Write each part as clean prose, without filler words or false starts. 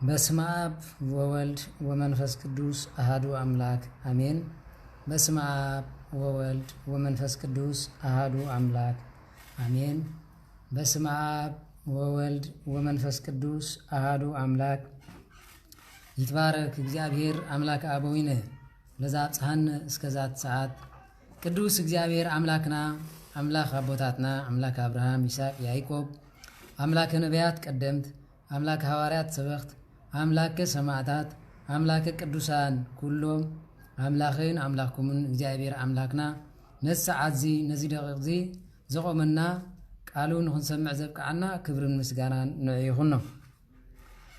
በስመ አብ ወወልድ ወመንፈስ ቅዱስ አሐዱ አምላክ አሜን። በስመ አብ ወወልድ ወመንፈስ ቅዱስ አሐዱ አምላክ አሜን። በስመ አብ ወወልድ ወመንፈስ ቅዱስ አሐዱ አምላክ ይትባረክ እግዚአብሔር አምላክ አበዊነ ለዛብጽሐነ እስከዛት ሰዓት ቅዱስ እግዚአብሔር አምላክና አምላክ አቦታትና አምላክ አብርሃም ይስሐቅ ያዕቆብ አምላክ ነቢያት ቀደምት አምላክ ሐዋርያት ሰበኽት አምላክ ሰማዕታት አምላክ ቅዱሳን ኩሎም አምላኽን አምላክኩምን እግዚአብሔር አምላክና ነሰዓዚ ነዚ ደቂቕዚ ዘቆመና ቃሉን ክንሰምዕ ዘብቃዓና ክብርን ምስጋናን ንዕይኹን ነው።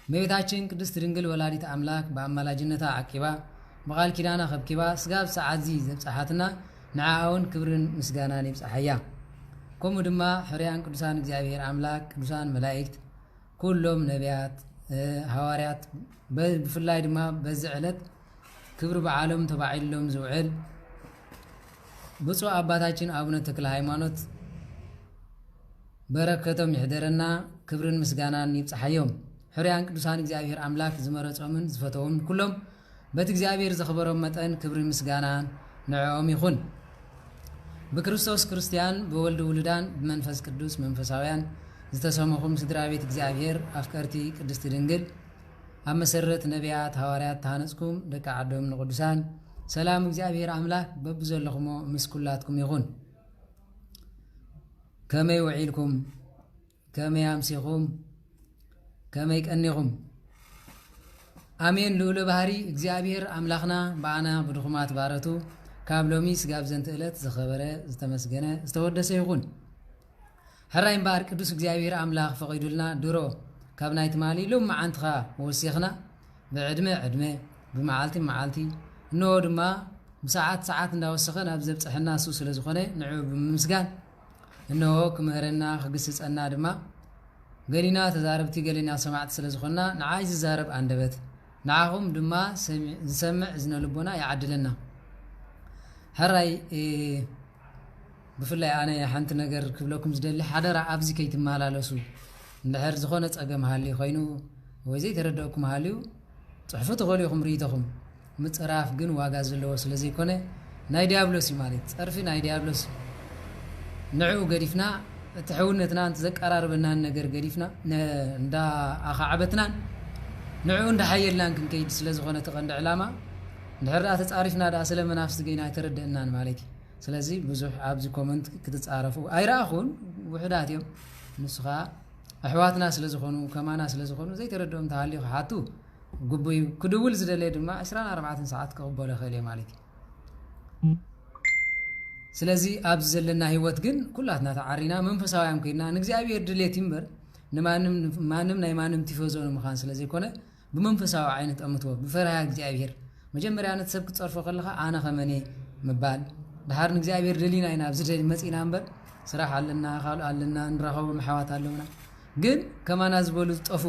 እመቤታችን ቅድስት ድንግል ወላዲት አምላክ በአማላጅነታ ዓቂባ በቃል ኪዳና ከብኪባ ስጋብ ሰዓዚ ዘብጽሓትና ንዓውን ክብርን ምስጋናን ይብጽሐያ። ከምኡ ድማ ሕርያን ቅዱሳን እግዚአብሔር አምላክ ቅዱሳን መላእክት ኩሎም ነቢያት ሐዋርያት ብፍላይ ድማ በዚ ዕለት ክብሪ በዓሎም ተባዒሎም ዝውዕል ብፁዕ አባታችን አቡነ ተክለ ሃይማኖት በረከቶም ይሕደረና ክብርን ምስጋናን ይብጽሐዮም። ሕርያን ቅዱሳን እግዚአብሔር አምላክ ዝመረጾምን ዝፈተዎም ኩሎም በቲ እግዚአብሔር ዘኽበሮም መጠን ክብርን ምስጋናን ንዕኦም ይኹን። በክርስቶስ ክርስቲያን በወልድ ውልዳን በመንፈስ ቅዱስ መንፈሳውያን ዝተሰመኹም ስድራ ቤት እግዚአብሔር አፍቀርቲ ቅድስት ድንግል ኣብ መሰረት ነቢያት ሐዋርያት ተሃነጽኩም ደቂ ዓዶም ንቅዱሳን ሰላም እግዚአብሔር አምላክ በብዘለኹሞ ምስ ኩላትኩም ይኹን። ከመይ ውዒልኩም ከመይ አምሲኹም ከመይ ቀኒኹም አሜን። ልዑለ ባህሪ እግዚአብሔር አምላኽና በአና ብድኹማት ባረቱ ካብ ሎሚ ስጋብ ዘንቲ ዕለት ዝኸበረ ዝተመስገነ ዝተወደሰ ይኹን። ሕራይ እምበር ቅዱስ እግዚአብሔር አምላኽ ፈቒዱልና ድሮ ካብ ናይቲ ማሊ ሎም መዓንትኻ ወሲኽና ብዕድመ ዕድመ ብመዓልቲ መዓልቲ እንሆ ድማ ብሰዓት ሰዓት እንዳወሰኸ ናብ ዘብፅሐና እሱ ስለ ዝኾነ ንዑ ብምምስጋን እንሆ ክምህረና ክግስፀና ድማ ገሊና ተዛረብቲ ገሊና ሰማዕቲ ስለ ዝኾንና ንዓይ ዝዛረብ አንደበት ንዓኹም ድማ ዝሰምዕ እዝነ ልቦና ይዓድለና። ሕራይ ብፍላይ ኣነ ሓንቲ ነገር ክብለኩም ዝደሊ ሓደራ ኣብዚ ከይትመላለሱ እንድሕር ዝኾነ ፀገም ሃልዩ ኮይኑ ወይ ዘይተረድአኩም ሃልዩ ፅሑፉ ተኸልዩኹም ርኢተኹም ምፅራፍ ግን ዋጋ ዘለዎ ስለ ዘይኮነ ናይ ዲያብሎስ እዩ ማለት ፀርፊ ናይ ዲያብሎስ ንዕኡ ገዲፍና እቲ ሕውነትና እንተ ዘቀራርበናን ነገር ገዲፍና እንዳ ኣኻዕበትናን ንዕኡ እንዳሓየልናን ክንከይድ ስለ ዝኾነ ተቐንዲ ዕላማ እንድሕር ዳ ተፃሪፍና ዳ ስለ መናፍስቲ ገይና ኣይተረድአናን ማለት እዩ። ስለዚ ብዙሕ ኣብዚ ኮመንት ክትፃረፉ ኣይረኣኹን ውሕዳት እዮም። ንስኻ ኣሕዋትና ስለ ዝኾኑ ከማና ስለ ዝኾኑ ዘይተረድኦም ተሃልዩ ክሓቱ ግቡይ ክድውል ዝደለየ ድማ 24 ሰዓት ክቕበሎ ይኽእል እየ ማለት እዩ። ስለዚ ኣብዚ ዘለና ህይወት ግን ኩላትና ተዓሪና መንፈሳውያን ኮይና ንእግዚአብሔር ድሌት እምበር ንማንም ናይ ማንም ቲፎዞ ንምዃን ስለ ዘይኮነ ብመንፈሳዊ ዓይነት ኣምትዎ ብፈርሃ እግዚአብሔር መጀመርያ ነቲ ሰብ ክትፀርፎ ከለኻ ኣነ ኸመኔ ምባል ድሓር ንእግዚአብሔር ደሊና ኢና ኣብዚ ደሊ መፂና እምበር ስራሕ ኣለና ካልኦ ኣለና ንረኸቦም ኣሕዋት ኣለውና ግን ከማና ዝበሉ ዝጠፉ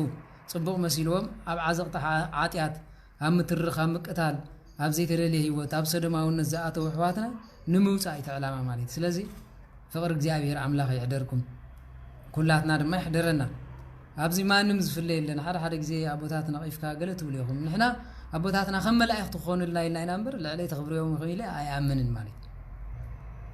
ፅቡቕ መሲልዎም ኣብ ዓዘቕቲ ዓጢያት ኣብ ምትርኽ ኣብ ምቅታል ኣብ ዘይተደለየ ህይወት ኣብ ሰዶማውነት ዝኣተው ኣሕዋትና ንምውፃእ እቲ ዕላማ ማለት እዩ። ስለዚ ፍቕሪ እግዚአብሔር ኣምላኽ ይሕደርኩም ኩላትና ድማ ይሕደረና። ኣብዚ ማንም ዝፍለ የለን። ሓደ ግዜ ኣቦታት ነቒፍካ ገለ ትብሉ ኢኹም ንሕና ኣቦታትና ከም መላእኽቲ ክኾኑልና ኢልና ኢና እምበር ልዕለይ ተኽብርዮም ይኽእል ኢለ ኣይኣምንን ማለት እዩ።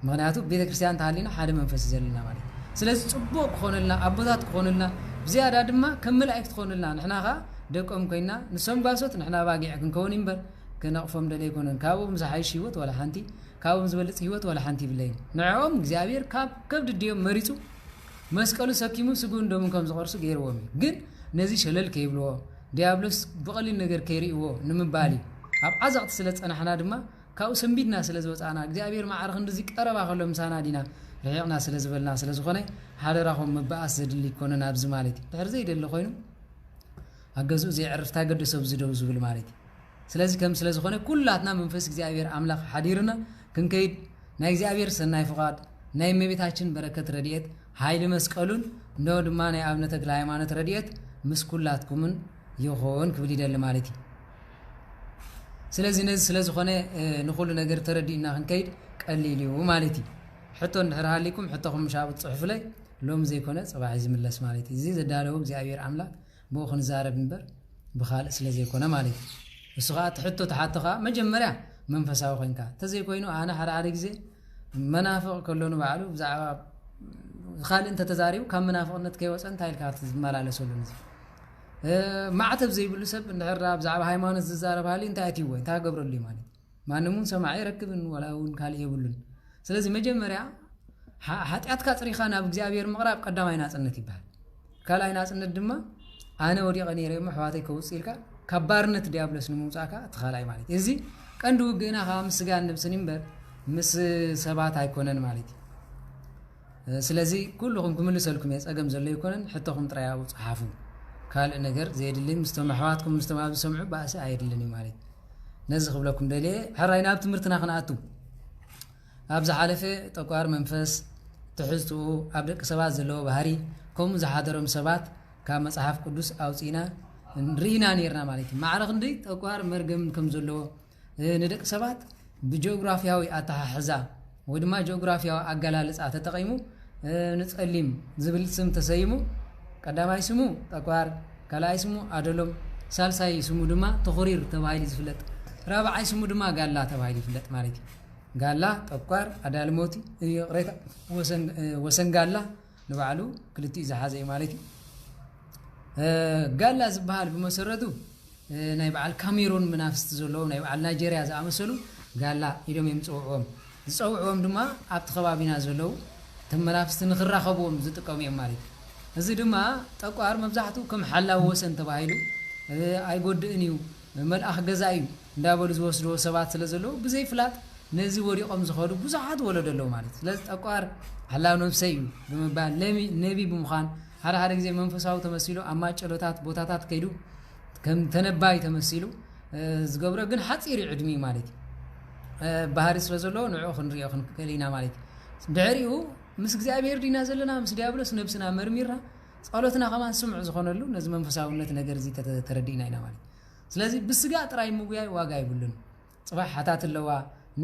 ምክንያቱ ቤተ ክርስቲያን ተሃሊና ሓደ መንፈስ ዘለና ማለት እዩ። ስለዚ ፅቡቕ ክኾኑልና ኣቦታት ክኾኑልና ብዝያዳ ድማ ከም መላእክቲ ክኾኑልና ንሕና ኸ ደቆም ኮይና ንሶም ጓሶት ንሕና ባጊዕ ክንከውን እምበር ክነቕፎም ደለ ኣይኮነን። ካብኦም ዝሓይሽ ህይወት ወላ ሓንቲ ካብኦም ዝበልፅ ህይወት ወላ ሓንቲ ይብለይን። ንዕኦም እግዚአብሔር ካብ ከብድድዮም መሪፁ መስቀሉ ሰኪሙ ስጉን ደሙን ከም ዝቆርሱ ገይርዎም እዩ። ግን ነዚ ሸለል ከይብልዎ ዲያብሎስ ብቐሊል ነገር ከይርእዎ ንምባል ኣብ ዓዘቕቲ ስለ ፀናሕና ድማ ካብኡ ሰንቢድና ስለ ዝወፃና እግዚአብሔር ማዕርኽ እንደዚ ቀረባ ከሎ ምሳና ዲና ርሒቕና ስለ ዝበልና ስለ ዝኾነ ሓደራኹም ምበኣስ ዘድሊ ይኮነን ኣብዚ ማለት እዩ። ድሕሪ ዘይደሊ ኮይኑ ኣገዝኡ ዘይዕርፍ ታገደሶ ብዝደው ዝብል ማለት እዩ። ስለዚ ከም ስለ ዝኾነ ኩላትና መንፈስ እግዚአብሔር ኣምላኽ ሓዲርና ክንከይድ ናይ እግዚአብሔር ሰናይ ፍቓድ ናይ እመቤታችን በረከት ረድኤት ሃይሊ መስቀሉን እንደው ድማ ናይ አቡነ ተክለ ሃይማኖት ረድኤት ምስ ኩላትኩምን ይኹን ክብል ይደሊ ማለት እዩ። ስለዚ ነዚ ስለ ዝኾነ ንኹሉ ነገር ተረዲእና ክንከይድ ቀሊል እዩ ማለት እዩ። ሕቶ እንድሕር ሃሊኩም ሕቶኹም ሻብት ፅሑፍ ላይ ሎም ዘይኮነ ፅባሕ ዝምለስ ማለት እዩ። እዚ ዘዳለዎ እግዚአብሔር ኣምላኽ ብኡ ክንዛረብ እምበር بخال سلزي كونه مالي السقاط حطو تحتها مجمريا منفساو خنكا تزي كوينو انا حدا غزي منافق كلونو بعلو بزعبا خال انت تزاريو كم منافقنت كيوصن تايلكا تزمالالسولن معتب زي بلو سب ندحرا بزعبا هايمانوت ززارب هالي انت اتي وين تا غبرلي مالي مانمون سمعي ركبن ولا ون كالي يبلن سلازي مجمريا حاتياتكا صريخا ناب እግዚአብሔር مقراب قداماي ناصنت يبال كالاي ناصنت دما انا ودي قنيري محواتي كوصيلكا كبارنت ديابلس نموصاكا تخالاي مالتي ازي قندو غينا خامس سغان نبسنيمبر مس سبات ايكونن مالتي سلازي كلكم كملسلكم يصقم زله يكونن حتىكم طرياو صحافو كال ነገር زيدلي مستمحواتكم مستمع بسمعوا باس ايدلني مالتي نزخ بلكم دلي حراينا بتمرتنا خناتو ابز حالفه تقوار منفس تحزتو ابدق سبات زلو بهاري كم زحادرم سبات كما مصحف قدوس اوصينا رينا نيرنا مالتي معرخ اندي تقوار مرغم كم زلو ندق سبات بجغرافياوي اتححزا ودما جغرافياو اغلالص اتتقيمو نصليم زبل سم تسيمو قداماي سمو تقوار كلاي سمو ادلوم سالساي سمو دما تخرير تبايل زفلت رابعاي سمو دما غالا تبايل فلت مالتي غالا تقوار ادالموتي قريتا وسن غالا نبعلو كلتي زحازي مالتي غالا زبال بمسرتو ناي بعل كاميرون منافست زلو ناي بعل نيجيريا زامسلو غالا يدوم يمصوعوم زصوعوم دما ابت خبابينا زلو تمنافست نخراخبوم زጥቀم يمالي እዚ ድማ ጠቋር መብዛሕቱ ከም ሓላው ወሰን ተባሂሉ ኣይጎድእኒው መልአኽ ገዛዩ እንዳበሉ ዝወስዶ ሰባት ስለዘለው ብዘይ ፍላት ነዚ ወሪቆም ዝኸዱ ብዙሓት ወለደለው ማለት ስለዚህ ጠቋር ሓላው ነብሰዩ ብምባል ነቢ ብምዃን ሓደ ግዜ መንፈሳዊ ተመሲሉ አማጨሎታት ቦታታት ከይዱ ከም ተነባይ ተመሲሉ ዝገብረ ግን ሓፂር ዕድሚ ማለት ባህሪ ስለዘለው ንዑ ክንሪኦ ክንከሊና ማለት ድሕሪኡ ምስ እግዚአብሔር ዲና ዘለና ምስ ዲያብሎስ ነብስና መርሚራ ጸሎትና ከማን ስምዕ ዝኾነሉ ነዚ መንፈሳውነት ነገር እዚ ተረዲና ኢና ማለት ስለዚህ ብስጋ ጥራይ ምጉያይ ዋጋ ይብሉን ጽባህ ሓታት ለዋ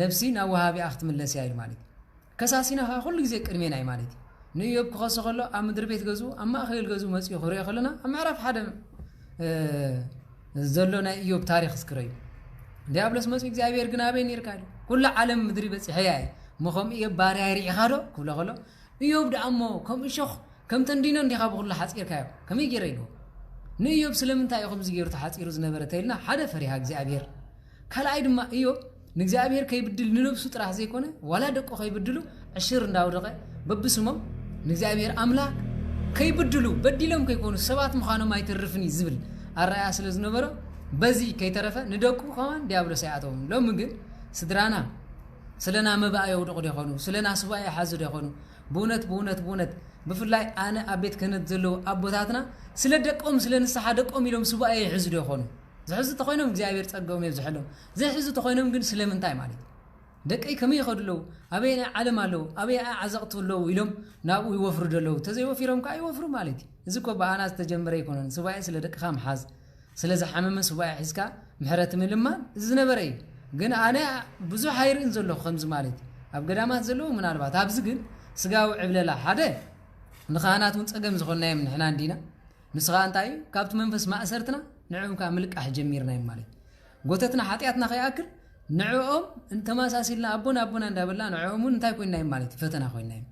ነብሲ ናብ ወሃቢ አኽት መለስ ያይል ማለት ከሳሲና ሁሉ ግዜ ቅድሜና አይ ማለት ንዮብ ክኸሰኸሎ ኣብ ምድር ቤት ገዙ ኣብ ማእኸል ገዙ መጽዮ ክሪኦ ከለና ኣብ ምዕራፍ ሓደ ዘሎና ኢዮብ ታሪክ ስክረዩ ዲያብሎስ መጽዮ እግዚአብሔር ግን አበይ ነርካል ኩሉ ዓለም ምድሪ በጽሕያይ مخم إيه باريري إخارو كله خلو يوب دعمو كم إشخ كم تندينو ندي خابو الله حاسير كايو كم يجريلو نيوب سلمن تاي خم زيرو تحاسير زنبرتيلنا حدا فريها እግዚአብሔር كلا أيد ما يوب እግዚአብሔር كيبدل نلبسو طرح زي كونه ولا دقو كيبدلو عشر እንዳወደቀ በብስሞም እግዚአብሔር አምላክ كيبدلو بديلهم كيكونو ሰባት مخانو ማይተርፍኒ ዝብል አራያ ስለዝነበረ በዚ ከይተረፈ ንደቁ ከማን ዲያብሎስ ያአተው ሎም ግን ስድራና سلنا مبا يودق ديخونو سلنا سباي حازو ديخونو بونت بفلاي انا ابيت كنت زلو ابوتاتنا سلدقوم سلنسحا دقوم يلوم سباي يحزو ديخونو زحز تخوينم እግዚአብሔር ጸጋውም ይብዝحلو زحز تخوينم ግን ስለምንታይ ማለት ደቀይ ከመይ ይኸድለው አበይና ዓለም አለው አበይ አዘቅቱለው ይሎም ናቡ ይወፍሩ ደለው ተዘይ ወፊሮም ካይ ወፍሩ ማለት እዚ ኮ ባናስ ተጀመረ ይኮነን ስባይ ስለደቅኻ መሓዝ ስለዝሐመመ ስባይ ሒስካ ምሕረት ምልማን ዝነበረ ግን አነ ብዙ ኃይርን ዘሎ ከምዝ ማለት ኣብ ገዳማት ዘሎ ምናልባት ኣብዚ ግን ስጋው ዕብለላ ሓደ ንኻናቱን ጸገም ዝኾናይም ንሕና እንዲና ንስኻ እንታይ ካብቲ መንፈስ ማእሰርትና ንዑም ካ ምልቃሕ ጀሚርና ማለት ጎተትና ኃጢአትና ከያክል ንዑም እንተማሳሲልና አቦና እንዳበላ ንዑም እንታይ ኮይናይ ማለት ፈተና ኮይናይ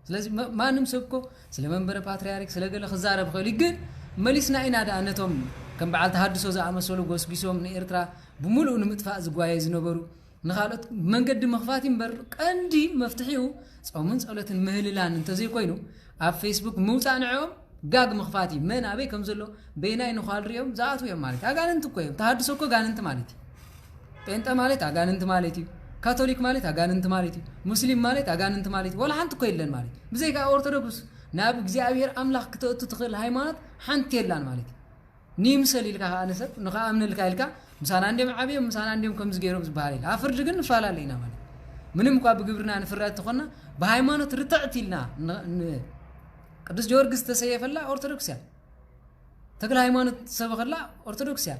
ስለዚህ ማንም ሰብኮ ስለ መንበረ ፓትርያርክ ስለ ገለ خزارብ ኸሊ ግን መሊስና ኢና ዳነቶም ከም በዓል ተሐድሶ ዘአመሰሉ ጎስጊሶም ንኤርትራ بملؤ نمطفاء زغواي زنبرو نخالط منقد مخفاتين بر قندي مفتحيو صومن صلاتن مهللان انت زي كوينو اب فيسبوك موصا نعوم غاغ مخفاتي من ابي كمزلو بيناي نخال ريوم زاتو يم مالك اغاننت كوي تحدثو كو غاننت مالتي بنت مالت اغاننت مالتي كاثوليك مالت اغاننت مالتي مسلم مالت اغاننت مالتي ولا حنت كو يلن مالتي بزيك اورثودوكس ناب እግዚአብሔር አምላክ ከተወቱ ተخل ሃይማኖት حنت يلان مالتي نيمسل ይልካ አንሰጥ ንኻ አምንልካ ይልካ ምሳና እንደም ዓብይ ምሳና እንደም ከምዝ ገይሮም ዝባሃል አፍርድ ግን ፋላልይና ማለት ምንም እንኳን በግብርና ንፍራት ተኾና በሃይማኖት ርትዕቲልና ቅዱስ ጊዮርጊስ ተሰየፈላ ኦርቶዶክስያ ተክለ ሃይማኖት ሰበኸላ ኦርቶዶክስያ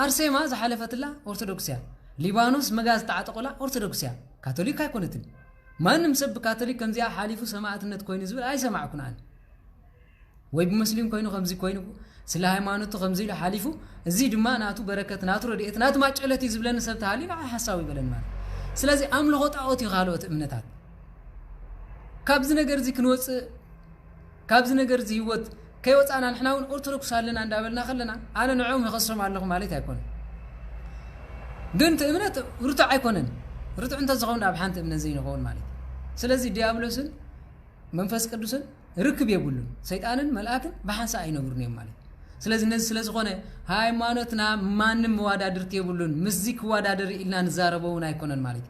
አርሴማ ዘሐለፈትላ ኦርቶዶክስያ ሊባኖስ መጋዝ ተዓጠቆላ ኦርቶዶክስያ ካቶሊክ አይኮነትን ማንም ሰብ ካቶሊክ ከምዚያ ሓሊፉ ሰማዕትነት ኮይኑ ዝብል አይሰማዕኩናን ወይ በሙስሊም ኮይኑ ከምዚ ኮይኑ ስለ ሃይማኖቱ ከምዚ ኢሉ ሓሊፉ እዚ ድማ ናቱ በረከት ናቱ ረድኤት ናቱ ማጨለት ይዝብለን ሰብ ተሃሊና ሓሳብ ይበለን ማለት ስለዚህ አምልኾ ጣዖት ይኻልኦት እምነታት ካብዚ ነገር እዚ ክንወፅእ ካብዚ ነገር እዚ ህይወት ከይወፃና ንሕና እውን ኦርቶዶክስ ኣለና እንዳበልና ከለና ኣነ ንዕኦም ይኸስሮም ኣለኹ ማለት ኣይኮነን ግን እምነት ርቱዕ ኣይኮነን ርቱዕ እንተዝኸውን ኣብ ሓንቲ እምነት ዘይንኸውን ማለት ስለዚህ ዲያብሎስን መንፈስ ቅዱስን ርክብ የብሉን ሰይጣንን መልአክን በሓንሳ አይነብሩን እዮም ማለት ስለዚህ እነዚህ ስለዝኾነ ሃይማኖትና ማንም መዋዳድርቲ የብሉን ምስዚ ክዋዳደር ኢልና ንዛረበውን ኣይኮነን ማለት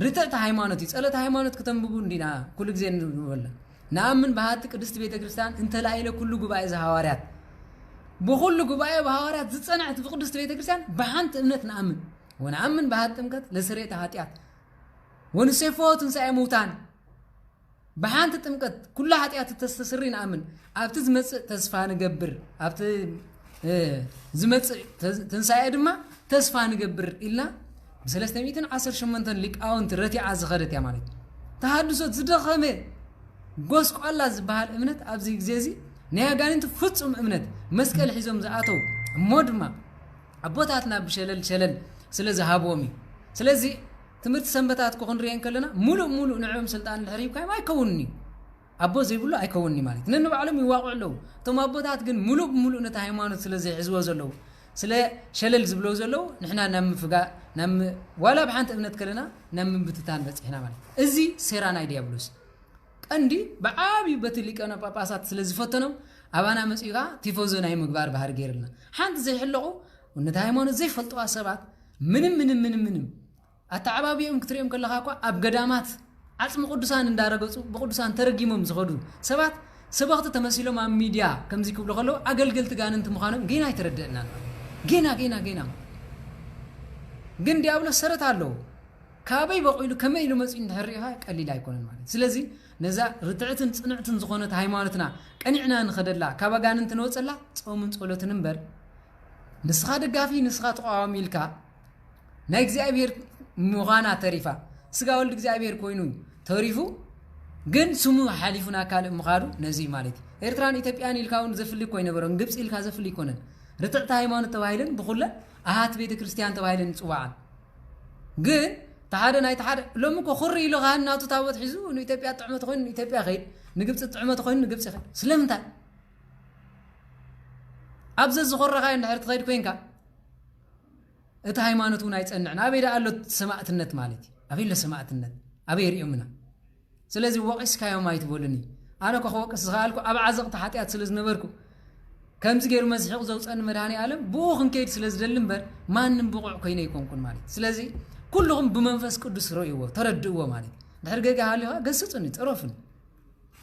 ርትዕቲ ሃይማኖት ጸሎት ሃይማኖት ከተንብቡ እንዲና ኩሉ ግዜ ንብለ نأمن بهات قدست بيت كريستيان انت لا إله كل جباء زهوارات بكل جباء بهوارات زت صنعت في قدست بيت كريستيان بحنت امنت نأمن ونأمن بهات تمكت لسريت هاتيات ونسيفوت نساء موتان بحنت تمكت كل هاتيات تستسرين نأمن أبت زمت تسفى نجبر أبت زمت تنساء دما تسفى نجبر إلا بسلسة ميتين عصر شمنتن لك أو انت رتي عز غرت يا مالك تحدثت زدخمه قوس الله زبال امنت ابزي غزيزي نيا غانت فصم امنت مسكل حيزوم زاتو مودما ابوتاتنا بشلل شلل سلازي هابومي سلازي تمرت سنبتات كون ريان كلنا مولو نعم سلطان الحريب كاي ما يكونني ابو زي بيقولوا ايكونني مالك ننو بعلم يواقع له ثم ابوتات ግን ሙሉ ነታ ሃይማኖት ስለዚህ ሕዝቦ ዘለው ስለ ሸለል ዝብለው ዘለው ንሕና ናም ፍጋ ናም ዋላ በሓንት እምነት ከለና ናም ብትታን በጽሕና ማለት እዚ ሴራና ዲያብሎስ ቀንዲ በዓቢ በትሊቀና ጳጳሳት ስለዚህ ፈተነው አባና መጽይጋ ቲፎዞ ናይ ምግባር ባህር ገይርልና ሓንት ዘይሕልቁ ነታ ሃይማኖት ዘይፈልጡ አሰባት ምንም አታዓባቢም ክትሪም ከለኻኳ አብ ገዳማት አጽም ቅዱሳን እንዳረገጹ በቅዱሳን ተረጊሞም ዝኸዱ ሰባት ሰባኽተ ተመሲሎም ኣብ ሚዲያ ከምዚ ክብሉ ከለው አገልገልት ጋንንት ምኻኖም ገና ይተረደእና ገና ግን ዲያብሎስ ሰረት አለው ካበይ በቆይሉ ከመይሉ መጽይ እንድሕሪኻ ቀሊል አይኮነን ማለት ስለዚህ ነዛ ርትዕትን ጽንዕትን ዝኾነት ሃይማኖትና ቀኒዕና ንኸደላ ካባጋንንት ንወጸላ ጾምን ጸሎትን እንበር ንስኻ ደጋፊ ንስኻ ተቃዋሚ ኢልካ ናይ እግዚአብሔር ምዃና ተሪፋ ስጋ ወልድ እግዚአብሔር ኮይኑ ተሪፉ ግን ስሙ ሓሊፉና ካልእ ምኻዱ ነዚ ማለት ኤርትራን ኢትዮጵያን ኢልካውን ዘፍሊ ኮይኑ ነበረን ግብጽ ኢልካ ዘፍሊ ይኮነን ርትዕቲ ሃይማኖት ተባሂለን ብኹለ አሃት ቤተ ክርስቲያን ተባሂለን ጽዋዓን ግን ተሓደ ናይ ተሓደ ሎሚ ኮ خሪ ኢሉ ጋን ናቱ ታቦት ሒዙ ንኢትዮጵያ ጥዕመት ኮይኑ ኢትዮጵያ ኸይድ ንግብጽ ጥዕመት ኮይኑ ንግብጽ ኸይድ ስለምንታይ ኣብዘ ዝኸረኻ እንድሕር ትኸይድ ኮይንካ እቲ ሃይማኖቱ ናይ ጸንዕና አበይ ዳ ኣሎ ሰማዕትነት ማለት አበይ ለሰማዕትነት አበይ ሪኡምና ስለዚህ ወቅስካዮም አይትቦልኒ አነ ኮ ወቅስ ዝኻልኩ ኣብ ዓዘቕቲ ሓጢያት ስለዝነበርኩ ከምዚ ገይሩ መስሒቕ ዘውፀን መድሃኒ ዓለም ብኡኽን ከይድ ስለዝደል እምበር ማንም ብቑዕ ኮይነ ይኮንኩን ማለት ስለዚህ كلهم بمنفس قدس رؤيوه تردؤوه مالي دحر جاي هالها قصصني طرفني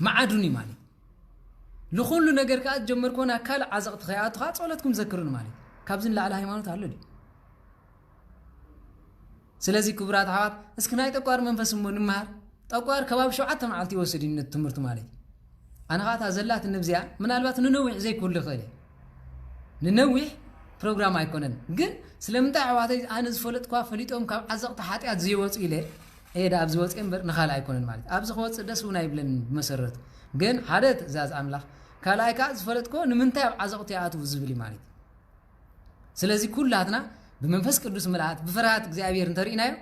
معادوني مالي لخلو نجر كات جمر كونا كل عزقت خيات خاص ولتكم ذكرون مالي كابزن لا على هيمانوت هالودي سلازي كبرات حوات اسكناي تقوار منفس من مهر تقوار كباب شو عتم عالتي وسدي من التمرت مالي انا غاتا زلات النبزيا من البات ننوع زي كل خيله ننوع بروجرام ايكونن ግን ስለምንታይ አዋታይ አንዝ ፈልጥ ኳ ፈሊጦም ካብ ዓዘቅተ ሓጢያት ዘይወጽ ኢለ ኤዳ ኣብ ዝወጽ እምበር ንኻል አይኮነን ማለት ኣብ ዝወጽ ደስውና ይብለን መሰረት ግን ሓደ ትእዛዝ አምላኽ ካላይካ ዝፈልጥኮ ንምንታይ ኣብ ዓዘቅተ ያቱ ዝብል ማለት ስለዚህ ኩላትና በመንፈስ ቅዱስ መልአት በፍርሃት እግዚአብሔር እንተሪናዮ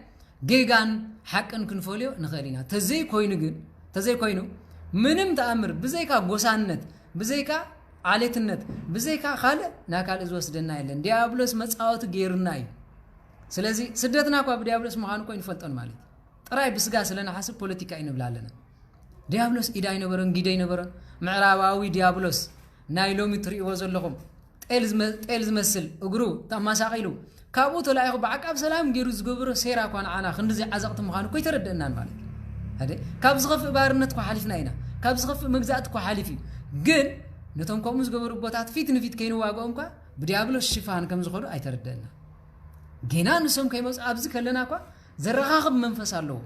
ጌጋን ሐቅን ክንፈልዮ ንኸሊና ተዘይ ኮይኑ ምንም ተአምር በዘይካ ጎሳነት በዘይካ ዓሌትነት በዘይካ ካለ ናካል ዝወስደና የለን ዲያብሎስ መጻወት ገይሩና እዩ ስለዚህ ስደትና ኳ በዲያብሎስ መኻኑ ኮይኑ ፈልጠን ማለት ጥራይ ብስጋ ስለና ሐሰብ ፖለቲካ ይንብላለና ዲያብሎስ ኢዳይ ነበረን ጊደይ ነበረን ምዕራባዊ ዲያብሎስ ናይ ሎሚ ትሪእዎ ዘለኹም ጤል ዝመስል እግሩ ተማሳቂሉ ካብኡ ተላይኹ በዓቃብ ሰላም ገይሩ ዝገብሮ ሴራ ኳን ዓና ክንዚ ዓዘቅት መኻኑ ኮይ ተረደእናን ማለት አደ ካብ ዝኸፍ ባርነት ኳ ሓሊፍና ኢና ካብ ዝኸፍ መግዛእት ኳ ሓሊፍ ግን ነቶም ኮሙዝ ገበሩ ቦታት ፊት ንፊት ከይኑ ዋጋውም ኳ በዲያብሎስ ሽፋን ከም ዝኸዱ አይተረደና ገና ንሶም ከይመጽ ኣብዝ ከለና ኳ ዘረኻኽብ መንፈስ አለው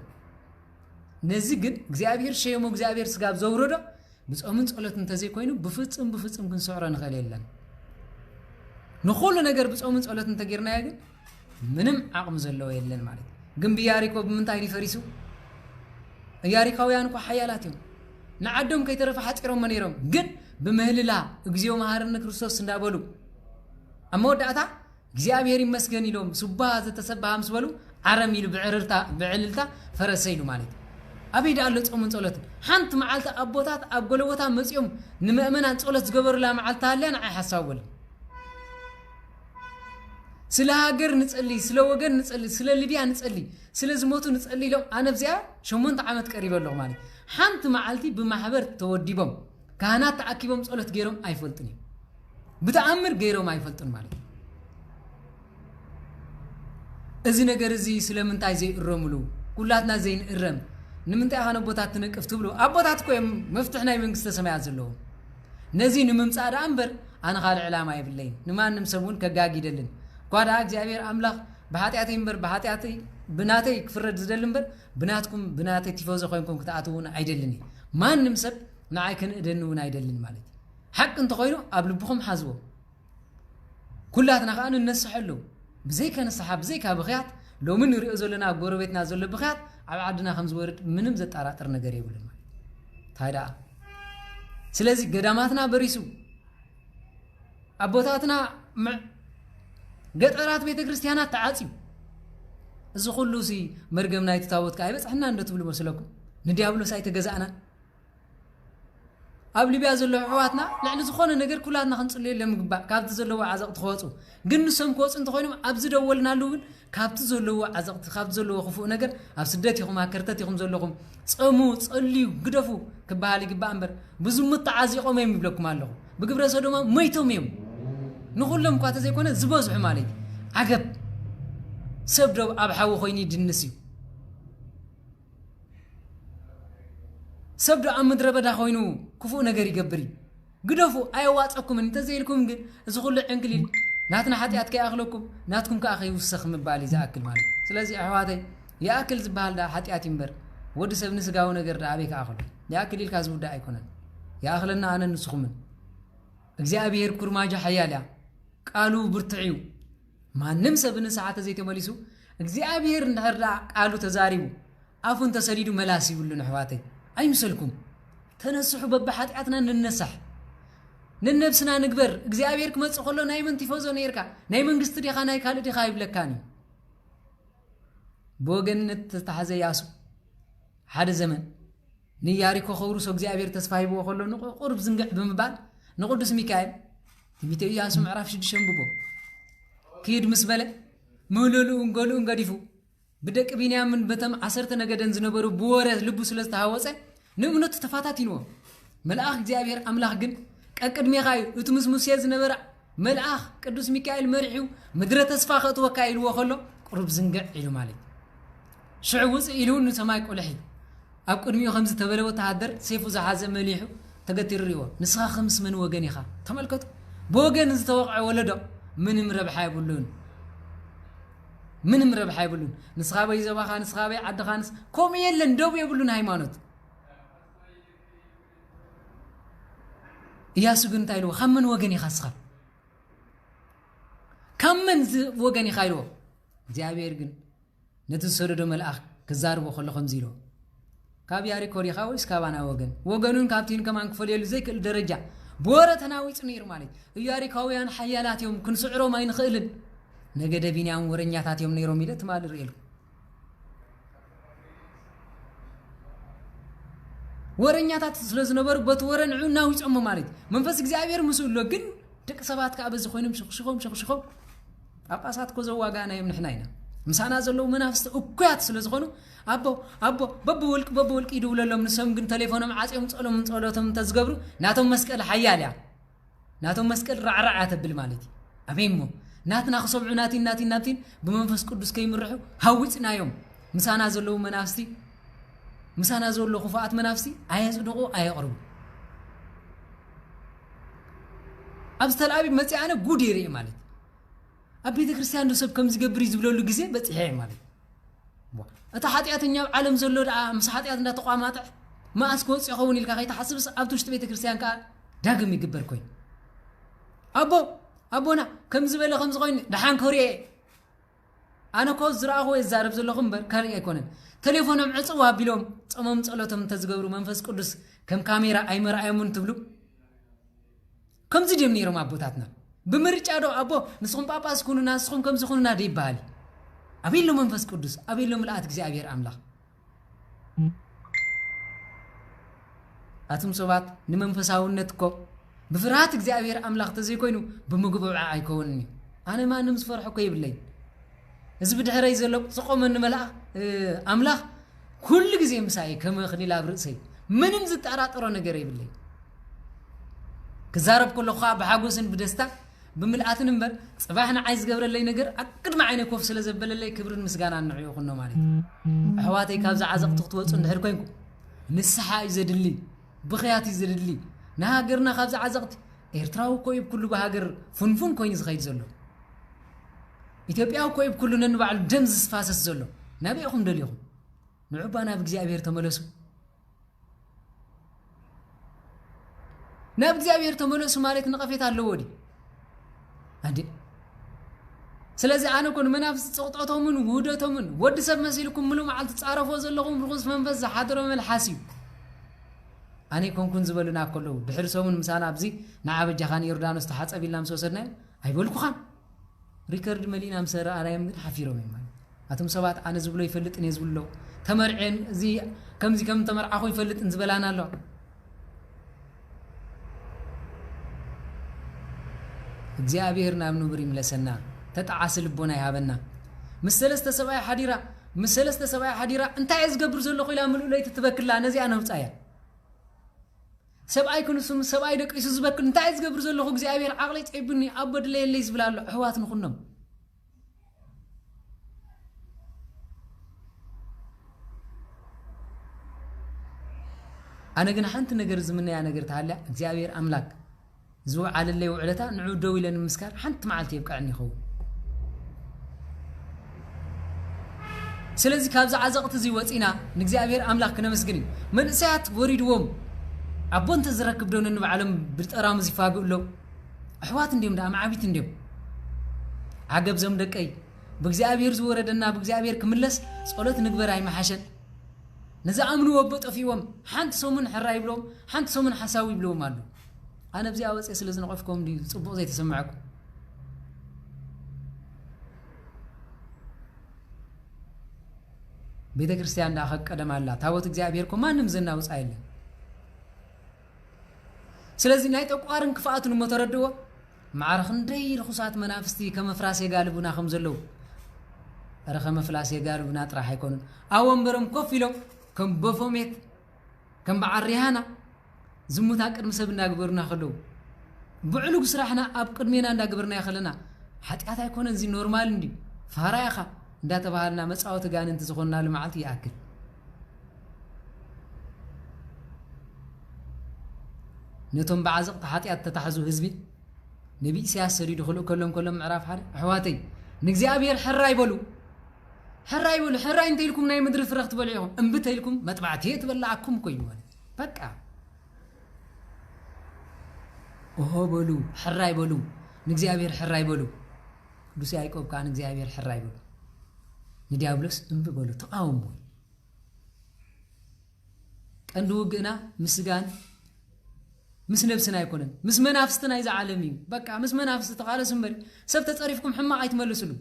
ነዚ ግን እግዚአብሔር ሸየሞ እግዚአብሔር ስጋብ ዘውረዶ ብጾምን ጸሎትን ተዘይ ኮይኑ በፍጽም ክንሰዕሮ ንኸል የለን ንኹሉ ነገር ብጾምን ጸሎትን ተገርና ያግን ምንም አቅም ዘለው የለን ማለት ግን ቢያሪኮ በምንታይ ይፈሪሱ ያሪካውያን ኳ ሐያላት እዮም ንዓዶም ከይተረፈ ሓጢሮም መንይሮም ግን بمهللا እግዚኦ መሐረነ ክርስቶስ እንዳበሉ አመወዳታ እግዚአብሔር ይመስገን ይሎም ሱባ ዘተሰባህ ምስበሉ ዓረም ይሉ ብዕልልታ ፈረሰይሉ ማለት አቤዳ አለ ጾምን ጸሎት ሓንት መዓልታ አቦታት አብጎለወታ መጽዮም ንመእመናን ጸሎት ዝገበሩላ መዓልታ አለን አይ ሐሳበል ስለ ሀገር ንጸልይ ስለ ወገን ንጸልይ ስለ ሊቢያ ንጸልይ ስለ ዝሞቱ ንጸልይ ለው አነብዚያ 8 ዓመት ቀሪበለው ማለት ሓንት መዓልቲ በማህበር ተወዲቦም ካህናት ተአኪቦም ጸሎት ገይሮም አይፈልጥኒ ብተአምር ገይሮም አይፈልጥን ማለት እዚ ነገር እዚ ስለምንታይ ዘይእረምሉ ኩላትና ዘይንእረም ንምንታይ አነ ቦታት ተነቅፍት ብሎ አቦታት ኮይም መፍትሕ ናይ መንግስተ ሰማያት ዘለዎ ነዚ ንምምጻዳ አንበር አነ ኻል ዕላማ ይብለኝ ንማንም ሰሙን ከጋጊደልን ጓዳ እግዚአብሔር አምላክ በኃጢአቴ እንበር በኃጢአቴ ብናቴ ክፍረድ ዝደልንበር ብናትኩም ብናቴ ትፈውዘ ኮይንኩም ክታአቱና አይደልኒ ማንም ሰብ ናይ ከንእደኑና አይደልን ማለት ሐቅ እንተ ኮይኑ ኣብ ልብኩም ሓዝቦ ኩላትና ካን እንነስሐሉ بزي كان الصحاب زي كابخيات لو من رئو زلنا غوربيتنا زل بخيات على عدنا خمس ورد منم زطاراتر ነገር ይብልን ማለት ታይዳ ስለዚህ ገዳማትና በሪሱ አቦታትና ገጠራት ቤተክርስቲያናት ተዓጽዩ እዚ ሁሉ ሲ መርገምና ይተታወት ካይ በጽሕና እንደትብሉ መስለኩም ንዲያብሎስ አይተገዛና ኣብ ሊቢያ ዘሎ ሕዋትና ልዕሊ ዝኾነ ነገር ኩላትና ክንጽልይ ለምግባ ካብቲ ዘለዎ ዓዘቕት ተወጹ ግን ንሰም ኮጽ እንተ ኮይኖም ኣብዚ ደወልናሉ ግን ካብቲ ዘለዎ ዓዘቕት ካብቲ ዘለዎ ክፉእ ነገር ኣብ ስደት ይኹም ኣከርተት ይኹም ዘለኹም ጸሙ ጸልዩ ግደፉ ክባሃል ይግባእ እምበር ብዙም ተዓዚቆም ይብለኩም ኣለኹ ብግብረ ሰዶማ መይቶም እዮም ንኹሎም እኳ ተዘይኮነ ዝበዝሑ ማለት ዓገብ ሰብ ደው ኣብ ሓዊ ኮይኒ ድንስ እዩ سبدو أمد ربدا خوينو كفو نجاري جبري قدفو أيواتكم أنت زيلكم جن زخول عنكلين ناتنا حتى أتكي أخلوكم ناتكم كأخي وسخ من بالي زأكل مالي سلازي أحواتي يا أكل زبال دا حتى أتيمبر ود سبني سجاو نجار دعابيك أخلو يا أكل الكازو دا يكونن يا أخلنا أنا نسخمن أجزاء بير كرماجة حيالا قالوا برتعيو ما نمسى بنساعات زيت ماليسو أجزاء بير نهردا قالوا تزاريبو أفن تسريدو ملاسي ولن أحواتي أي مسلكم تنسحوا ببحاتنا ننسح ننبسنا نكبر እግዚአብሔር ከመጽ ሆሎ ናይመን ትፈዞ ነይርካ ናይ መንግስት ዲኻ ናይ ካል ዲኻ ይብለካኒ በወገነት ተታሐዘ ያሱ ሓደ ዘመን ንያሪኮ ኸውሩ ሰው እግዚአብሔር ተስፋ ይቦ ሆሎ ንቁርብ ዝንግዕ በመባል ንቅዱስ ሚካኤል ትንቢተ ኢያሱ ምዕራፍ 6 ሸንብቦ ከይድ ምስበለ ሙሉሉ እንጎሉ እንገዲፉ بدك بيني من بتم عصرت نجدن زنبرو بورة لبو سلسة هواسة نمنت تفاتات ينو ملأخ جابير أملاخ جن أكد ميخاي وتمس مسيا زنبرة ملأخ كدوس ميكائيل مرعو مدرة تسفاخت وكائل وخلو قرب زنقع إلو مالي شعوز إلون نسمايك ولحي أبقر 105 تبلو وتهدر سيفو زحازة مليحو تقتل الريوة نسخة 5 من وقنيخا تملكت بوغن زتوقع ولدو من مربحا يبولون من مربح يبلون نسخابي زباخا نسخابي عد خانس كوم يلن دوب يبلون هايمانوت ياسو جن تايلو خمن وجني خسخب كمن وجني خايلو جابير جن نتسر دم الأخ كزار بخل خمزيلو كابياري كوري خاوس كابانا وجنون كابتين كمان كفلي لزيك الدرجة بورة تناوي تنير مالي ياري كويان حيالات يوم كن سعره ما ينخلد نجد بيني عن ورنياتات يوم نيرو ميلت ما دريلو ورنياتات سلز نبر بتورن عنا ويصم مالت منفس እግዚአብሔር مسؤول له ግን ደቅ ሰባት ከአበዝ ኮይንም ሽኽሽኹም አጳሳት ኮ ዘዋጋና የምንሕናይና ምሳና ዘለው መናፍስት እኩያት ስለዝኾኑ አቦ በበወልቅ ይደውለሎም ንሰም ግን ቴሌፎንም ዓጽዮም ጸሎቶም ተዝገብሩ ናቶም መስቀል ሓያልያ ናቶም መስቀል ራዕራዓ ተብል ማለት አቤሞ ናትና خصبعو ናቲን በመንፈስ ቅዱስ ከይምርሑ ሃውጽናዮም ምሳና ዘለው መናፍስቲ ምሳና ዘለው ኹፋት መናፍስቲ አያጽድቁ አያቀርቡ አብስተላቢ መጽያነ ጉድ ይሪ ማለት አቤተ ክርስቲያን ሰብ ከም ዝገብር ይዝብለሉ ግዜ በጽሐ ማለት አታ ኃጢአተኛ ዓለም ዘሎ ምስ ኃጢአት እንዳ ተቋማት ማስኮ ጽኸውን ኢልካ ከይተሐስብስ ኣብቱሽት ቤተ ክርስቲያን ካ ዳግም ይግበር ኮይ أبونا كم زبالة خمس غين دحان كوريا أنا كوز زراعه يزارب زلهم بركاري يكونن تليفونهم عصوا بيلوم تمام صلاتهم تزجبروا منفس قدس كم كاميرا أي مرة أي من تبلو كم زي ديم نيرم أبوتاتنا بمرج أدو أبو نسخن باباس كونوا ناسخن كم زخون نادي بالي أبي له منفس قدس أبي له ملأت እግዚአብሔር أملاك أتم صبات نمنفساونت كو بفرات እግዚአብሔር أملاك تزي كوينو بمقبوع أيكونني أنا ما نمس فرحو كيب لي إذا بدحري زلق سقوم من ملأ أملاك كل جزء مساي كم خليل أبرسي من نزت أرى نجري باللي كزارب كل خاء بحاجوسن بدستا بملأت نمبر صباحنا عايز قبر اللي نجر أكد معنا كوف سلزبل اللي كبر المسجان عن نعيو خلنا مالي حواتي كابز عزق تخطوط ندهر كوينكم نسحة يزيد اللي بخيات يزيد اللي نهاجرنا خابز عزقت إرتراو كويب كله بهاجر فنفن كوين زخيد زلو إثيوبيا كويب كله ننبع الجمز فاسس زلو نبيهم دليهم نعبانا بجزائر تملسوا ناب እግዚአብሔር ተመለሱ ማለት ንቀፌት አለው ወዲ አንዴ ስለዚህ አነ ኮን መናፍስ ጾቅጦቶምን ውደቶምን ወድ ሰብ መሲልኩም ምሉ ማዓልት ጻረፎ ዘለኹም ርኹስ መንፈስ ዘሓድሮ መልሓሲ አኔ ኮንኩን ዝበሉና ከለው ድሕርሶምን ምሳና ኣብዚ ንዓበ ጃኻን ዮርዳኖስ ተሓጸቢልና ምሰሰድና አይበልኩኻን ሪከርድ መሊና ምሰራ አራየም ግን ሓፊሮም ማለት አቶም ሰባት አነ ዝብሎ ይፈልጥን ይዝብሎ ተመርዐን እዚ ከምዚ ከም ተመርዓኹ ይፈልጥን ዝበላና አለው እግዚአብሔር ናምኑ ብሪም ለሰና ተጣዓስል ቦና ያበና መሰለስተ ሰባይ ሐዲራ እንታይ ዝገብር ዘሎ ኺላ ምሉ ላይ ተተበክላ ነዚ አነ ውጻያ ሰብአይ ኩንሱም ሰብአይ ደቂሱ ዝበክል እንታይ ዝገብር ዘሎ እግዚአብሔር ዓቅሊ ጽይብኒ አበድ ለየለይ ዝብላሉ ሕዋት ንኹኖም አነ ግን ሓንቲ ነገር ዝምነያ ነገር ታለ እግዚአብሔር አምላክ زو على اللي وعلتها نعودو إلى المسكار حنت معلتي يبقى عني خو سلازي كابز عزقت زي واتينا نجزابير أملاك كنا مسجنين من ساعات وريدوهم عبون تزرك بدون إنه بعلم بالترام زي فاقو له أحوات نديم ده معابيت نديم عقب زمدك أي بجزابير زوردنا بجزابير كملس صلوت نقبر أي محشن نزعمنو وبط فيهم حنت سومن حراي بلوم حنت سومن حساوي بلوم مالو أنا بزي أوصي سلزنا قفكم دي صبوا زي تسمعكم بيت كريستيان ده حق قدم الله تاوت እግዚአብሔርኩም ማንም ዝናው ጻይለ ስለዚህ ናይ ተቋርን ክፋአቱን መተረደው ማዕረኽ እንደይ ርኹሳት መናፍስቲ ከመፍራስ የጋልቡና ከም ዘለው ረኸ መፍላስ የጋልቡና ጥራህ አይኮኑን አወንበረም ኮፍ ይለው ከም በፎሜት ከም በዓሪሃና زموت أكرم سبنا جبرنا خلو بعلوك سرحنا أب قدمنا عند جبرنا يخلنا حتى هذا يكون زي نورمال ندي فهرايخا ده تبعنا مسألة تجان أنت زخنا لمعتي أكل نتوم بعزق حتى أتتحزو حزبي نبي سياسة يريد خلو كلهم عراف حال حواتي نجزي أبي الحراي بلو حراي أنت لكم نايم مدري فرقت بلعهم أنبت لكم ما تبعتيه تبلعكم كيوان بكا وهو بلو حراي بلو نجزابير حراي بلو دوسي يعقوب كان نجزابير حراي بلو نديابلس انب بلو تقاوم بوي كندو وقنا مسغان مس نفسنا يكونن مس منافستنا اذا عالمي بقى مس منافست تقال سنبري سب تصريفكم حما يتملسلو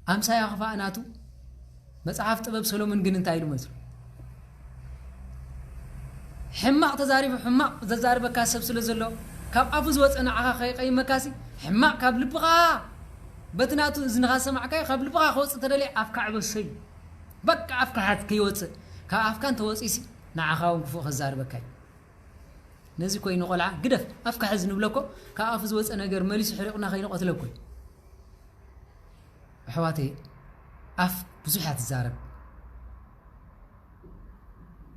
امسا يخفا اناتو مصحف طبب سولومون ግን እንታይ ይሉ መስሉ حماق تزارب حماق تزارب كاسب سلزلو كاب أفوز وصنا عها خي مكاسي حماق كاب لبغا بتناتو زنغا سمعكاي كاب لبغا خوص تدلي أفكع بسي بك أفكع حد كيوص كأفكان توصيسي نعخاون فوق الزارب كاي نزي كوي نقلع قدف أفكع حزن بلوكو كأفوز وصنا جر مليس حرقنا خي نقطة لكوي حواتي أف بزحات الزارب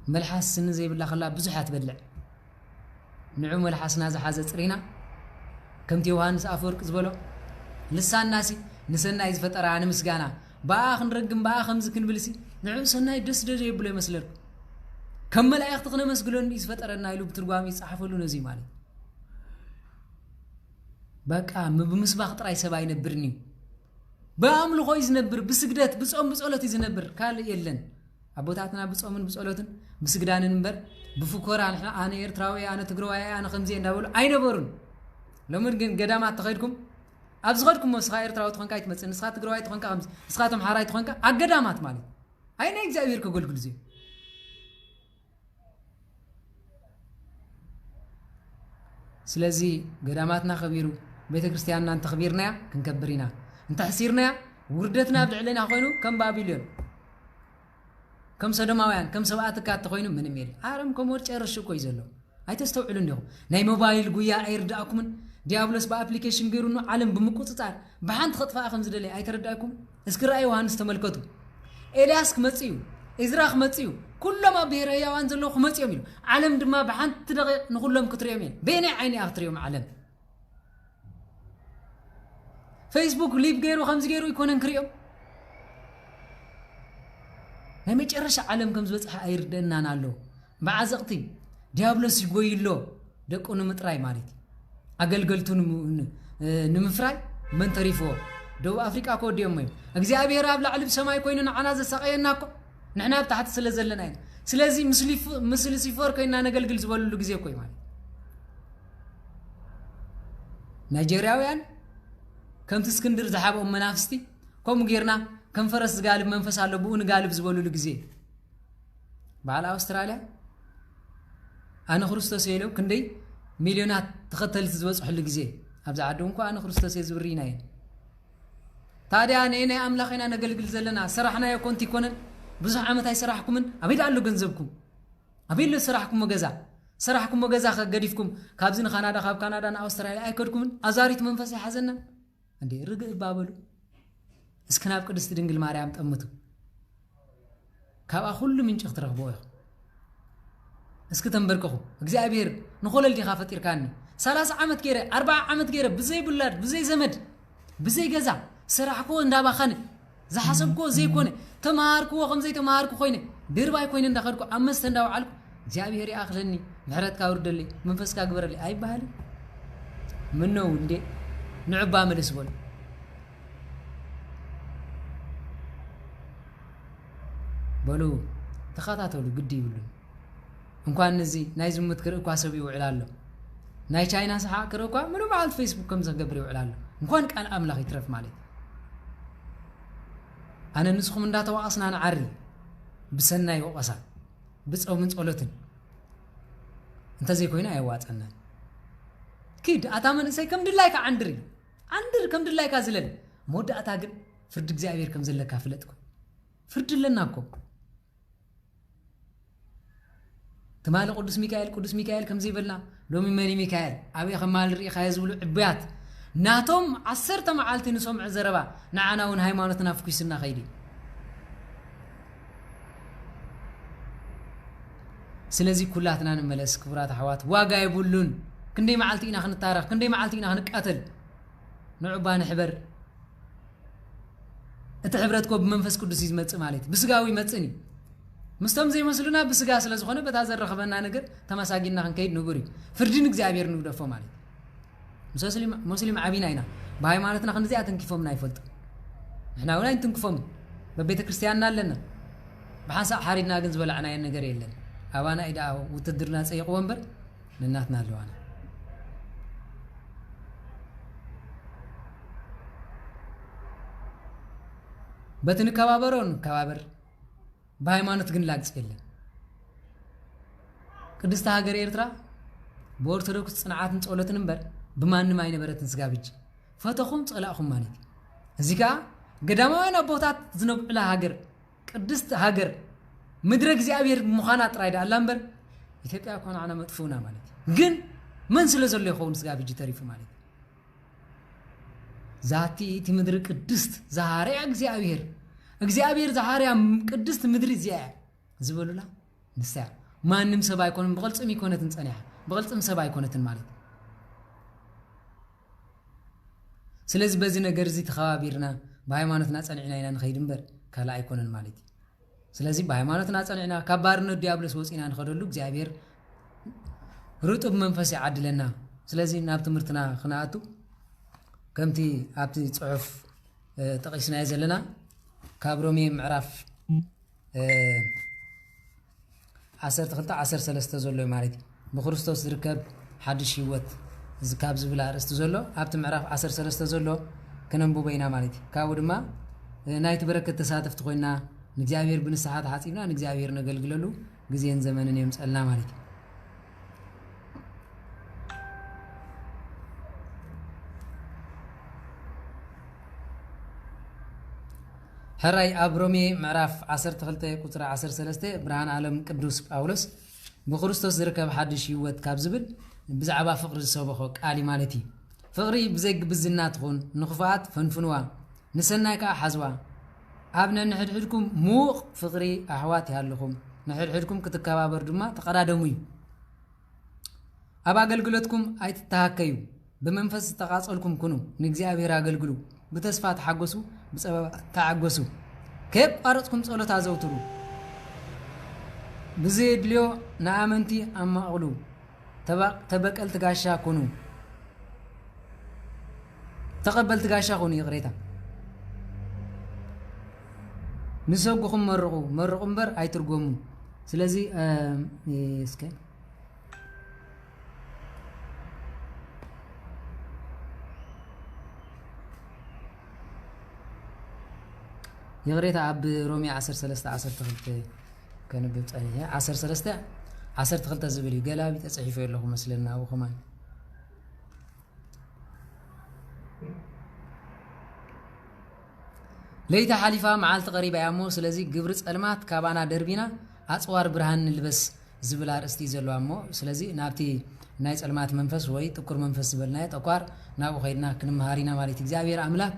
ملحاس سن زي بالله خلا بزحات بدلع نعم ملحاسنا زحازة صرينا كمتي يوهانس أفورك زبلو لسان ناسي نسنا يزفتر عن مسجانا باخن رقم باخم زكن بلسي نعم سنا يدس دري بلا مسلر كمل أي أختنا مسجلون يزفتر النايلو بترقامي صحفلو نزي مالي بقى بمسباق طراي سباي نبرني بأملو خويز نبر بسجدات بصوم بصولت يزنبر قال يلن أبوتاتنا بصومن بصولتن بسجدان نبر بفكرة أنا إيرتراوي أنا تجرواي أنا خمسين دبل أين برون لما نجن قدامات تخيلكم أبزغلكم مسخا إيرتراوي تخون كايت مثلا مسخا تجرواي تخون كخمس مسخاتهم حراي تخون كا أقدامات مالي أين إجزاء كقول كل زي سلازي قداماتنا خبيرو بيت كريستياننا أنت خبيرنا كنكبرينا أنت حسيرنا وردتنا بدعلنا خوينو كم بابليون كم سدماويان كم سبعات كات خوينو من ميل عارم كم ورچ ارشو كوي زلو اي تستوعلون ديو ناي موبايل غويا ايرداكم ديابلوس بابليكيشن غيرونو عالم بمقططار بحانت خطفا خمس دلي اي ترداكم اسكر اي وانس تملكتو الياس كمصيو ازراخ مصيو كلما بيرياوان زلو خمصيو ميلو عالم دما بحانت دقيق نخلهم كتريمين بين عيني اختريوم عالم فيسبوك ليب غيرو خمس غيرو يكونن كريوم نمي جرش عالم كم زبصح ايردنا نالو بعزقتي ديابلوس يغويلو دقونو مطراي مالتي اغلغلتون نمفراي من تريفو دو افريقيا كو ديومي اغزيابير اب لعلب سماي كوينو عناز سقيناكو نحنا تحت سلازلنا سلازي مسلي سيفور كاينا نغلغل زبللو غزي كوي مال نيجيرياويان كم تسكندر زحابو منافستي كوم غيرنا كم فرس غالب منفس الله بون غالب زبللو غزي بعد استراليا انا خريستوس يلو كندي مليونات تختل تزبصحل غزي ابزا عدو انكو انا خريستوس يزبرينا تادي انا املاخنا نغلغل زلنا سرحنا يكونتي كونن بزح عمت اي سرحكم ابيد علو غنزبكم ابيد له سرحكم مغزا سرحكم مغزا خغديفكم كابزن كندا خاب كندا نا استراليا ايكدكم ازاريت منفس يحزنن اندي رغ بابلو اسكناب قدست دنگل ماريام طمتو كابا كل من چخ ترغبو اسك تنبركو اغزابير نخولل دي خافتير كاني 30 عمت كيره 40 عمت كيره بزي بلاد بزي زمد بزي غزا سراحكو اندابا خن زحسبكو زي كونه تماركو خم زي تماركو خوينه درباي كوين اندخدكو امست انداو علكو اغزابير ياخلني بحرت كاوردلي منفس كاغبرلي اي بحال منو اندي نعبا مدسبول بلو تخاطاتولو قدي يبلو እንኳን እዚህ ናይ ዝምት ክርእ ኳሰብ ይውዕላሉ ናይ ቻይና ሰሓ ክርእ ኳ ምኑ ማለት ፌስቡክ ከም ዘገብር ይውዕላሉ እንኳን ቃል አምላኽ ይትረፍ ማለት አነ ንስኹም እንዳተዋቀስና ንዓሪ ብሰናይ ወቀሳ ብጾምን ጸሎትን እንተዘይ ኮይና አይዋጣና ኪድ አታመን ሰይ ከም ድላይካ አንድር ከም ድላይካ ዝለል ሞዳታ ግን ፍርድ እግዚአብሔር ከም ዘለካ ፍለጥኩ ፍርድ ለናኮ تمال قدس ميكائيل كم زي بلنا لومي ماني ميكائيل أبي خمال ري خايزولو عبيات ناتهم 10 معالتي نسمع زربا نعنا ون هايمانتنا فكيسنا خيدي سلازي كلاتنا نملس كبرات حوات واقا يبولون كندي معالتينا خن التاريخ كندي معالتينا خن قتل نعبان حبر اتحبرتكو بمنفس قدس يمص مالتي بسغاوي يمصني مستم زي مسلونا بسغا سلازخونه بتازرخبنا ነገር ተማሳጊና ከንከይድ ንጉሪ ፍርድን እግዚአብሔር ንውደፎ ማለት ሙስሊም ዓቢናይና በሃይማኖትና ከንዚያ ተንኪፎም ናይፈልጥ احنا ወላይ ተንኪፎም በቤተ ክርስቲያንና አለና በሐሳ ሐሪና ግን ዝበላዕና ነገር የለን አባና ኢዳ ውትድርና ጸይቅ ወንበር ለናትና አለዋና በትንከባበሮን ከባበር በሃይማኖት ግን ላግጽ የለም ቅድስት ሀገር ኤርትራ በኦርቶዶክስ ጽናዓትን ጸሎትን እንበር በማንም አይነበረትን ስጋብጅ ፈተኹም ጸላኹም ማለት እዚጋ ገዳማውያን አቦታት ዝነብዕላ ሀገር ቅድስት ሀገር ምድረ እግዚአብሔር ሙኻና ጥራይዳ አላምበር ኢትዮጵያ ኮና አና መጥፎና ማለት ግን ምን ስለዘለ ይኸውን ስጋብጅ ተሪፍ ማለት ዛቲ እቲ ምድር ቅድስት ዛሃሪያ እግዚአብሔር ዛሃሪያ ቅድስት ምድር እዚያ ዝበሉላ ንስያ ማንም ሰብ አይኮንም በገልጽም ይኮነትን ጸንያ በገልጽም ሰብ አይኮነትን ማለት ስለዚህ በዚህ ነገር እዚ ተኸባቢርና በሃይማኖትና ጸንዕና ኢና ንኸይድንበር ካላ አይኮነን ማለት ስለዚህ በሃይማኖትና ጸንዕና ከባርነት ዲያብሎስ ወፂና ንኸደሉ እግዚአብሔር ሩጥብ መንፈስ ያድለና ስለዚህ ናብ ትምህርትና خناአቱ ከምቲ ኣብቲ ጽሑፍ ጠቂስና ዘለና ካብሮሜ ምዕራፍ 10 13 ዘሎ ማለት ብክርስቶስ ዝርከብ ሓድሽ ህይወት ዝካብ ዝብላ ርስቲ ዘሎ ኣብቲ ምዕራፍ 13 ዘሎ ከነንብቦ ኢና ማለት ካብኡ ድማ ናይቲ በረከት ተሳተፍቲ ኮይና ንእግዚአብሔር ብንስሓት ሓጺብና ንእግዚአብሔር ነገልግለሉ ግዜን ዘመንን የምጸልና ማለት هراي أبرومي معرف 12 قطر 13 برهان عالم قدوس باولوس بخريستوس زركب حدش هيوت كاب زبل بزعبا فقر السوبخو قالي مالتي فقري بزيق بزنات خون نخفات فنفنوا نسنايكا حزوا ابنا نحدحدكم موق فقري احواتي هاللكم نحدحدكم كتكبابر دما تقرادموي ابا اغلغلتكم ايتتاكيو بمنفس تقاصلكم كنو نغزيابير اغلغلو بتسفات حقسو بصبا تعقسو كيف قرصكم صلوت ازوترو بزيد ليو نامنتي اما اقلو تبقل تغاشا كونو تقبل تغاشا كونو يقريتا نسوقكم مرقو مبر اي ترغمو سلازي اسكي يغريت عب رومي 10 كان بيبصاني 10 تخلت زبلي قلابي تصحيفه لكم مسلنا وخمان ليت حليفه معالت قريبه يامو سلازي قبر صلمات كابانا دربينا اصوار برهان نلبس زبلا رستي زلو امو سلازي نابتي ناي صلمات منفس وي تكر منفس زبلنا تقوار نابو خيدنا كنمهارينا مالتي እግዚአብሔር አምላክ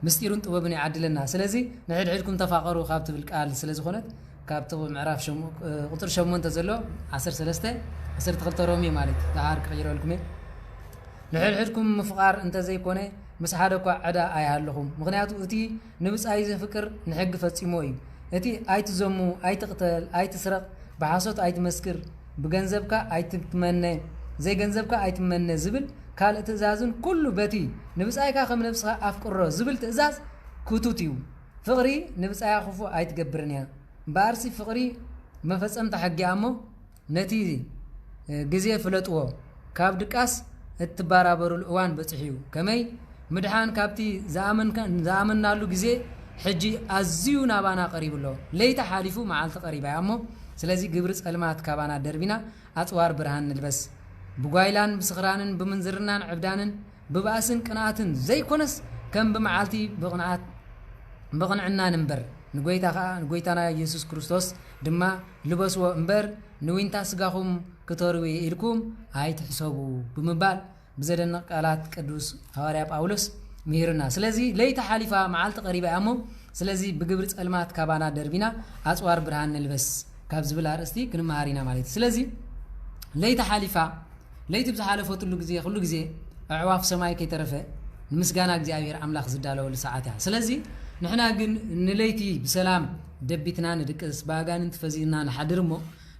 مستيرون طببني عدلنا سلازي نحد عندكم تفاقروا خابت بالقال سلازي خونت كابتو معراف شمو قطر شمون تزلو 10 تخلت رومي مالك تعارك غيروا لكم نحد عندكم مفقار انت زي كونه مسحادكو عدا ايهالكم مغنياتو اتي نبص ايز فكر نحق فصيمو اي اتي ايت زمو ايت قتل ايت سرق بحاسوت ايت مسكر بغنزبكا ايت تمنى زي غنزبكا ايت تمنى زبل قال تزازن كل بتي نبصايكا خم نفسها افقرو زبل تزاز كوتوتيو فقري نبصايا خفو ايت غبرنيا بارسي فقري مفصمت حقيامو نتي غزي فلطو كاب دقاس اتبارابرو الاوان بصحيو كمي مدحان كابتي زامن نالو غزي حجي ازيو نابانا قريب له ليت حالفو معالت قريبا امو سلازي غبر صلمات كابانا دربينا اصوار برهان نلبس بغايلان بسخرانن بمنزرنان عبدانن بباسن قناتن زي كونس كم بمعالتي بقنعنا نمبر نغويتانا يسوع كريستوس دما لبسو امبر نوينتا سغاخم كتروي إلكم هاي تحسبوا بمبال بزدن قالات قدوس حواريا باولوس ميرنا سلازي ليت حالفا معالت قريبه امو سلازي بغبر صلمات كابانا دربينا اصوار برهان نلبس كابز بلا رستي كنمهارينا مالتي سلازي ليت حالفا ليت بزحالفوت كل غزي كل غزي اعواف سماي كيترفه مسغانا እግዚአብሔር አምላክ ዝዳለው ለሰዓታ ስለዚህ ንሕና ግን ንለይቲ በሰላም ደቢትና ንድቅስ ባጋንን ተፈዚና ንሓድርሞ